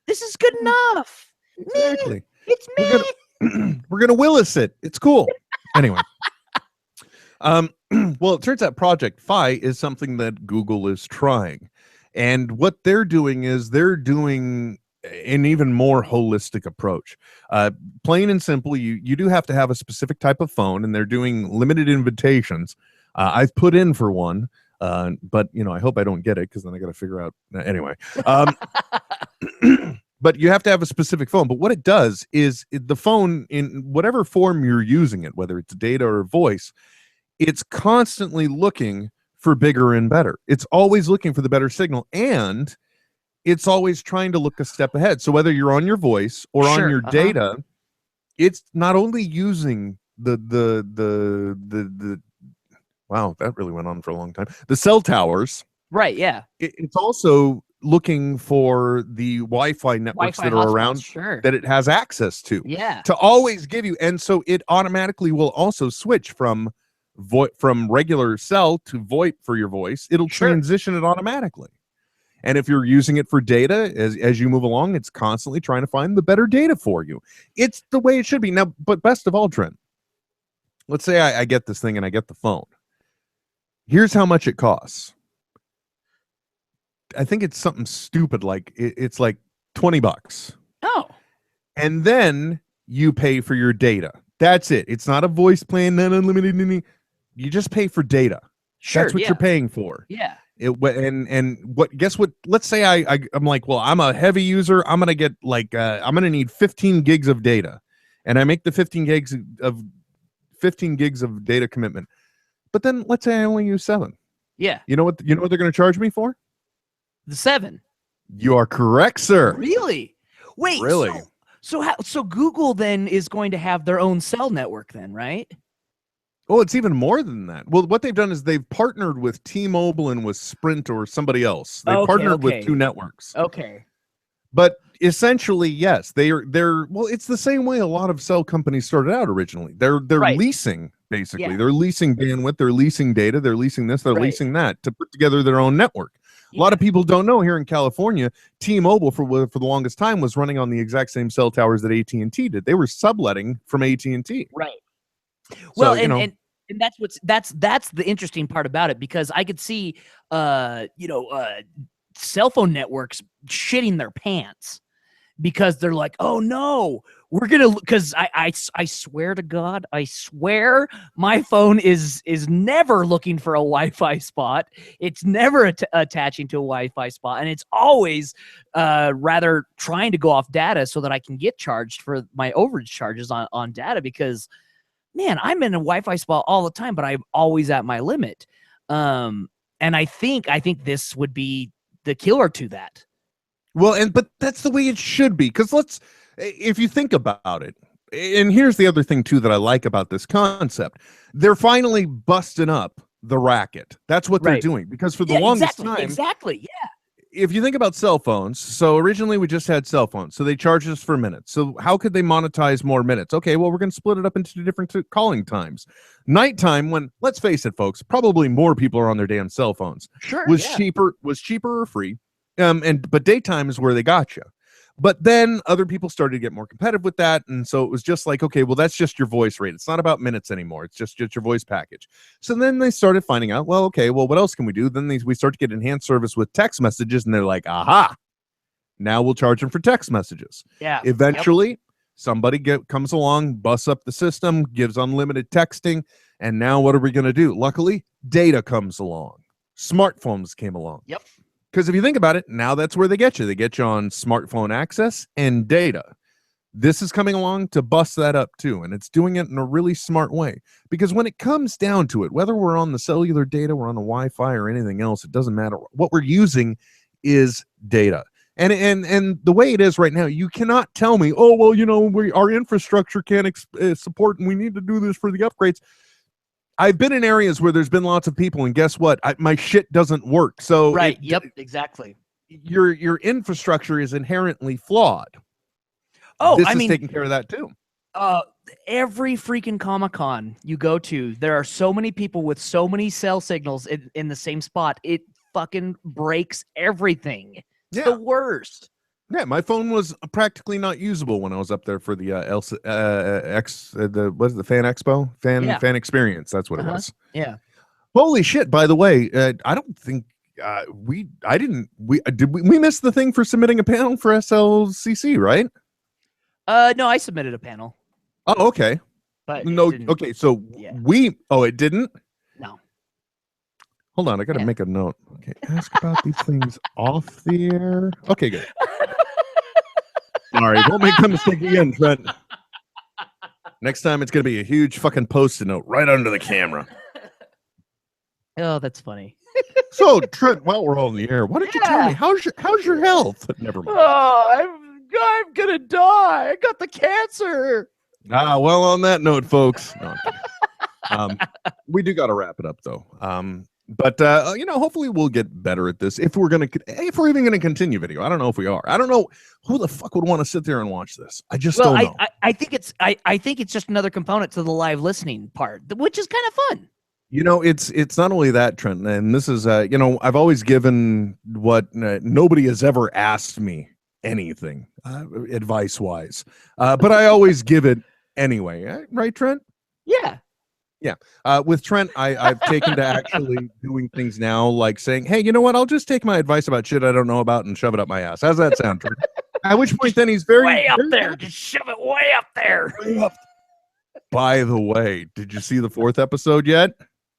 This is good enough.
Exactly.
It's me.
We're gonna Willis it. It's cool. Anyway. Well, it turns out Project Phi is something that Google is trying. And what they're doing is they're doing an even more holistic approach. Plain and simple, you do have to have a specific type of phone, and they're doing limited invitations. I've put in for one, but I hope I don't get it, because then I got to figure out anyway. But you have to have a specific phone. But what it does is the phone, in whatever form you're using it, whether it's data or voice, it's constantly looking for bigger and better. It's always looking for the better signal, and it's always trying to look a step ahead. So whether you're on your voice or on your data, it's not only using the wow, that really went on for a long time. The cell towers.
Right, yeah.
It's also looking for the Wi-Fi networks that are around that it has access to.
Yeah.
To always give you, and so it automatically will also switch from from regular cell to VoIP for your voice, it'll transition it automatically. And if you're using it for data, as you move along, it's constantly trying to find the better data for you. It's the way it should be. Now, but best of all, Trent, let's say I get this thing and I get the phone. Here's how much it costs. I think it's something stupid, like it's like $20.
Oh.
And then you pay for your data. That's it. It's not a voice plan, not unlimited. You just pay for data.
Sure,
that's what you're paying for.
Yeah.
Guess what? Let's say I'm like, well, I'm a heavy user. I'm gonna get like I'm gonna need 15 gigs of data, and I make the 15 gigs of data commitment. But then let's say I only use 7.
Yeah.
You know what they're gonna charge me for?
The 7.
You are correct, sir.
Really? Wait.
Really?
So Google then is going to have their own cell network then, right?
Well, it's even more than that. Well, what they've done is they've partnered with T-Mobile and with Sprint or somebody else. They've partnered with 2 networks.
Okay.
But essentially, yes, they're well, it's the same way a lot of cell companies started out originally. They're leasing, basically.
Yeah.
They're leasing bandwidth, they're leasing data, they're leasing this, they're leasing that to put together their own network. A lot of people don't know here in California, T-Mobile for the longest time was running on the exact same cell towers that AT&T did. They were subletting from AT&T.
Right. Well,
so,
and that's the interesting part about it, because I could see cell phone networks shitting their pants because they're like, oh no, we're gonna, because I swear to God, I swear my phone is never looking for a Wi-Fi spot. It's never attaching to a Wi-Fi spot, and it's always rather trying to go off data so that I can get charged for my overage charges on data, because man, I'm in a Wi-Fi spot all the time, but I'm always at my limit. And I think this would be the killer to that.
Well, but that's the way it should be, because if you think about it, and here's the other thing too that I like about this concept, they're finally busting up the racket. That's what they're doing, because for the longest time, if you think about cell phones, so originally we just had cell phones, so they charged us for minutes. So how could they monetize more minutes? Okay, well, we're going to split it up into different calling times. Nighttime, when, let's face it, folks, probably more people are on their damn cell phones.
Sure,
was cheaper or free. But daytime is where they got you. But then other people started to get more competitive with that, and so it was just like, okay, well, that's just your voice rate. It's not about minutes anymore. It's just your voice package. So then they started finding out, well, okay, well, what else can we do? Then we start to get enhanced service with text messages, and they're like, aha, now we'll charge them for text messages.
Yeah.
Eventually, somebody comes along, busts up the system, gives unlimited texting, and now what are we going to do? Luckily, data comes along. Smartphones came along.
Yep.
Because if you think about it, now that's where they get you. They get you on smartphone access and data. This is coming along to bust that up too, and it's doing it in a really smart way. Because when it comes down to it, whether we're on the cellular data, we're on the Wi-Fi or anything else, it doesn't matter. What we're using is data. And the way it is right now, you cannot tell me, oh, well, our infrastructure can't support, and we need to do this for the upgrades. I've been in areas where there's been lots of people, and guess what? My shit doesn't work. So
exactly.
Your infrastructure is inherently flawed.
Oh,
this is taking care of that too.
Every freaking Comic-Con you go to, there are so many people with so many cell signals in the same spot. It fucking breaks everything. It's the worst.
Yeah, my phone was practically not usable when I was up there for the the Fan Expo, Fan Experience. That's what it was.
Yeah.
Holy shit! By the way, I don't think we missed the thing for submitting a panel for SLCC, right?
No, I submitted a panel.
Oh, okay.
But
no, okay. So it didn't.
No.
Hold on, I got to make a note. Okay, ask about these things off the air. Okay, good. All right, don't make that mistake again, Trent. Next time, it's going to be a huge fucking Post-it note right under the camera.
Oh, that's funny.
So, Trent, while we're all in the air, why don't you tell me how's your health? Never mind.
Oh, I'm gonna die. I got the cancer.
Well, on that note, folks, no, we do got to wrap it up though. But hopefully we'll get better at this if we're even gonna continue video. I don't know if we are. I don't know who the fuck would want to sit there and watch this. I just don't know.
I think it's just another component to the live listening part, which is kind of fun.
It's not only that, Trent, and this is I've always given what nobody has ever asked me anything advice wise, but I always give it anyway, right, Trent?
Yeah.
With Trent, I've taken to actually doing things now, like saying, hey, you know what? I'll just take my advice about shit I don't know about and shove it up my ass. How's that sound, Trent? At which point then he's
Way up
very
there.
happy.
Just shove it way up there.
Way up. By the way, did you see the 4th episode yet?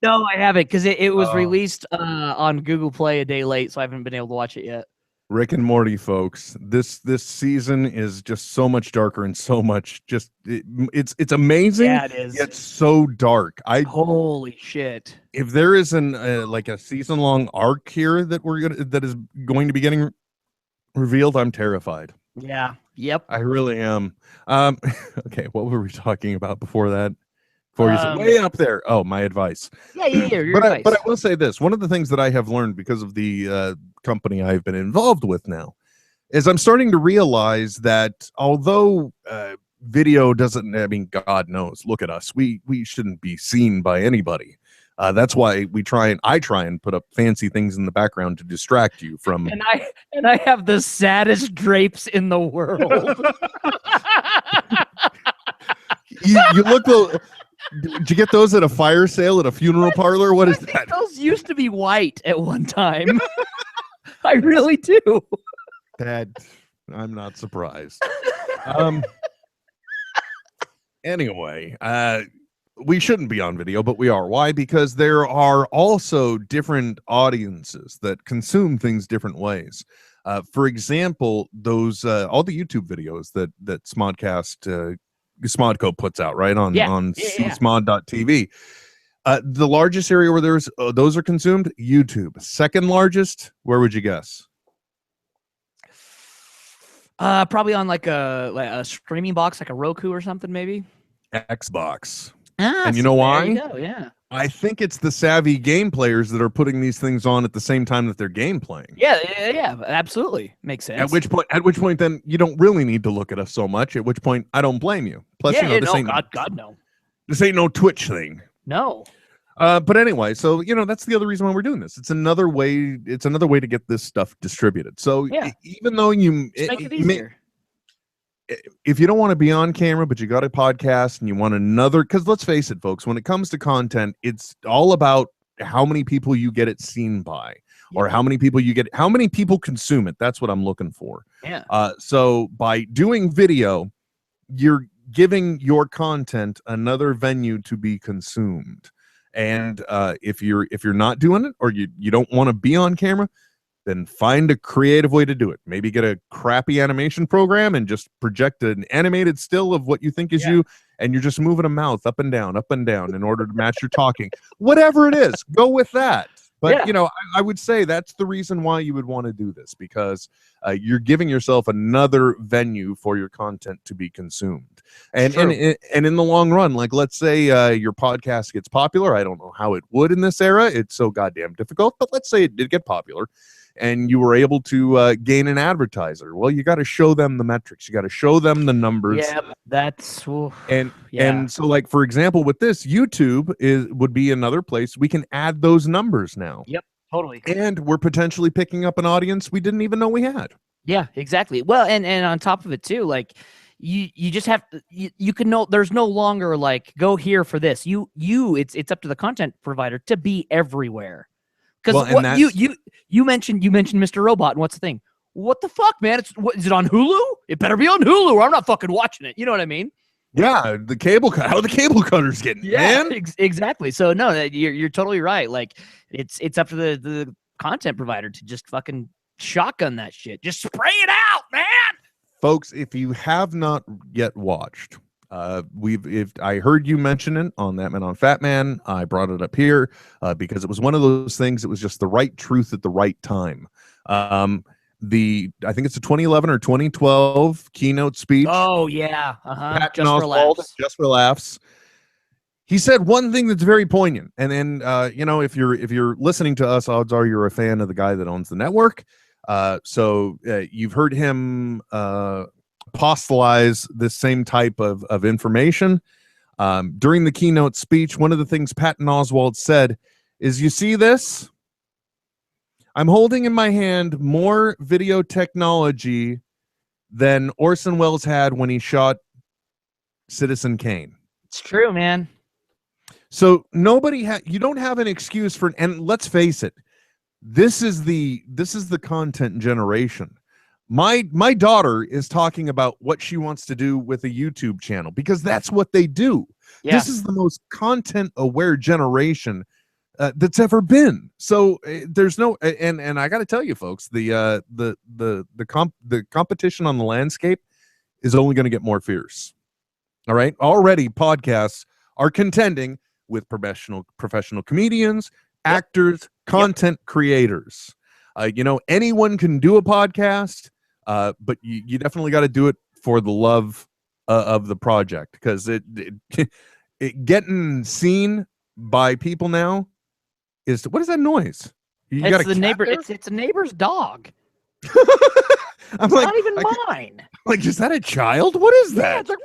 No, I haven't, because it was
Oh.
released on Google Play a day late, so I haven't been able to watch it yet.
Rick and Morty, folks. This season is just so much darker and so much it's amazing.
Yeah, it is.
It's so dark.
Holy shit.
If there is like a season-long arc here that is going to be getting revealed, I'm terrified.
Yeah. Yep.
I really am. Okay, what were we talking about before that? Before you said way up there. Oh, my advice.
Yeah. Your advice.
But I will say this: one of the things that I have learned because of the company I've been involved with now is I'm starting to realize that although video doesn't, I mean, God knows, look at us, we shouldn't be seen by anybody. That's why I try and put up fancy things in the background to distract you from.
And I have the saddest drapes in the world.
you look. Did you get those at a fire sale at a funeral parlor? What is that?
Those used to be white at one time. I really do.
That I'm not surprised. Anyway, we shouldn't be on video, but we are. Why? Because there are also different audiences that consume things different ways. For example, those all the YouTube videos that Smodcast Smodco puts out, right, on smod.tv. The largest area where there's those are consumed, YouTube. Second largest, where would you guess?
Probably on like a streaming box, like a Roku or something, maybe.
Xbox.
And
you know why?
There you go, yeah.
I think it's the savvy game players that are putting these things on at the same time that they're game playing.
Yeah, absolutely. Makes sense.
At which point then you don't really need to look at us so much, at which point I don't blame you. Plus, this ain't
no.
This ain't no Twitch thing.
No.
But anyway, so that's the other reason why we're doing this. It's another way to get this stuff distributed. So even though
make it easier.
If you don't want to be on camera, but you got a podcast and you want another, because let's face it, folks, when it comes to content, it's all about how many people you get it seen by, or how many people consume it. That's what I'm looking for.
Yeah.
So by doing video, you're giving your content another venue to be consumed. And if you're not doing it, or you don't want to be on camera, then find a creative way to do it. Maybe get a crappy animation program and just project an animated still of what you think is you, and you're just moving a mouth up and down in order to match your talking. Whatever it is, go with that. But I would say that's the reason why you would want to do this, because you're giving yourself another venue for your content to be consumed. And in the long run, like let's say your podcast gets popular. I don't know how it would in this era. It's so goddamn difficult. But let's say it did get popular, and you were able to gain an advertiser. Well, you got to show them the metrics. You got to show them the numbers.
Yeah, that's
and so, like for example, with this, YouTube would be another place we can add those numbers now.
Yep, totally.
And we're potentially picking up an audience we didn't even know we had.
Yeah, exactly. Well, and on top of it too, like you just have you can know there's no longer like go here for this. It's up to the content provider to be everywhere. Because you mentioned Mr. Robot, and what's the thing? What the fuck, man? Is it on Hulu? It better be on Hulu, or I'm not fucking watching it. You know what I mean?
Yeah, the cable cut. How the cable cutter's getting?
Yeah,
man.
Exactly. So no, you're totally right. Like it's up to the content provider to just fucking shotgun that shit. Just spray it out, man.
Folks, if you have not yet watched. I heard you mention it on That Man on Fat Man. I brought it up here because it was one of those things. It was just the right truth at the right time. I think it's a 2011 or 2012 keynote speech.
Oh yeah,
Patton Oswalt, just for laughs. He said one thing that's very poignant, and then if you're listening to us, odds are you're a fan of the guy that owns the network. So you've heard him apostolize this same type of information. During the keynote speech, one of the things Patton Oswalt said is, "You see this? I'm holding in my hand more video technology than Orson Welles had when he shot Citizen Kane."
It's true, man.
So you don't have an excuse for, and let's face it, this is the content generation. My daughter is talking about what she wants to do with a YouTube channel because that's what they do.
Yeah.
This is the most content aware generation that's ever been. So there's no, and I got to tell you folks, the competition on the landscape is only going to get more fierce. All right. Already podcasts are contending with professional comedians, actors, content creators. Anyone can do a podcast, but you definitely got to do it for the love of the project, because it getting seen by people now is, what is that noise?
It's the neighbor. It's a neighbor's dog.
I'm
it's
like,
not even mine.
Like, is that a child? What is that?
Yeah, it's like,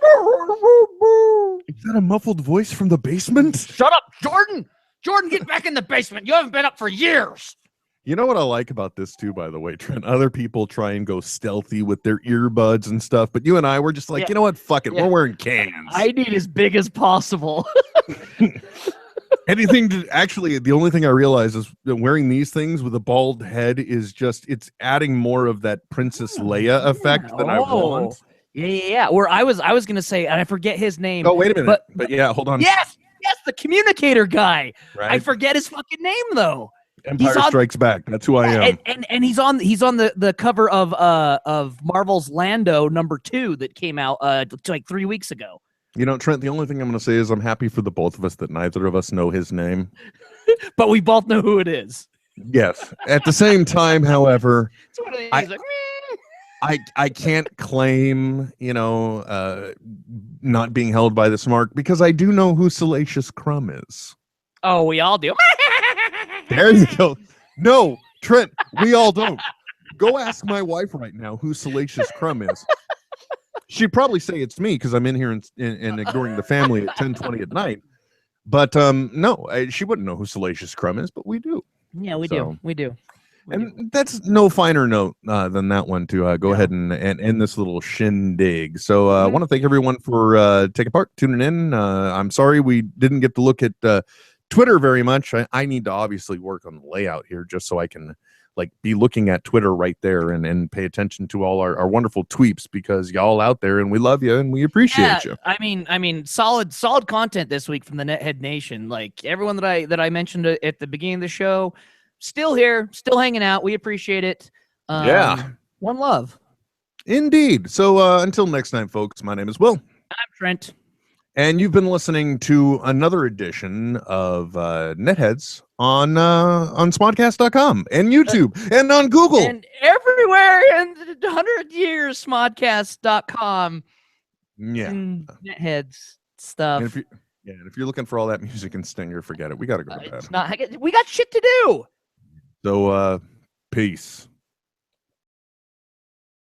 is that a muffled voice from the basement?
Shut up, Jordan! Jordan, get back in the basement. You haven't been up for years.
You know what I like about this too, by the way, Trent? Other people try and go stealthy with their earbuds and stuff, but you and I were just like, you know what? Fuck it. We're wearing cans.
I need as big as possible.
The only thing I realize is that wearing these things with a bald head is just, it's adding more of that Princess Leia effect than I want.
Yeah. Where I was gonna say, and I forget his name.
Oh, wait a minute. But yeah, hold on.
Yes, the communicator guy.
Right?
I forget his fucking name though.
Empire Strikes Back. That's who I am.
And he's on the cover of Marvel's Lando #2 that came out like 3 weeks ago.
You know, Trent, the only thing I'm going to say is I'm happy for the both of us that neither of us know his name.
But we both know who it is.
Yes. At the same time, however,
It's one of these,
I can't claim, not being held by this mark, because I do know who Salacious Crumb is.
Oh, we all do.
There you go. No, Trent, we all don't. Go ask my wife right now who Salacious Crumb is. She'd probably say it's me because I'm in here and ignoring the family at 10:20 at night. But no, she wouldn't know who Salacious Crumb is, but we do.
Yeah, we do.
And that's no finer note than that one to go ahead and end this little shindig. So I want to thank everyone for taking part, tuning in. I'm sorry we didn't get to look at Twitter very much. I need to obviously work on the layout here just so I can be looking at Twitter right there and pay attention to all our wonderful tweets, because y'all out there and we love you and we appreciate you.
I mean, solid content this week from the NetHead Nation. Like everyone that I mentioned at the beginning of the show, still here, still hanging out. We appreciate it. One love.
Indeed. So until next time, folks, my name is Will.
I'm Trent.
And you've been listening to another edition of NetHeads on smodcast.com and YouTube and on Google.
And everywhere in 100 years, smodcast.com.
Yeah.
And NetHeads stuff.
And if you're looking for all that music and stinger, forget it. We got to go to bed.
We got shit to do.
So, peace.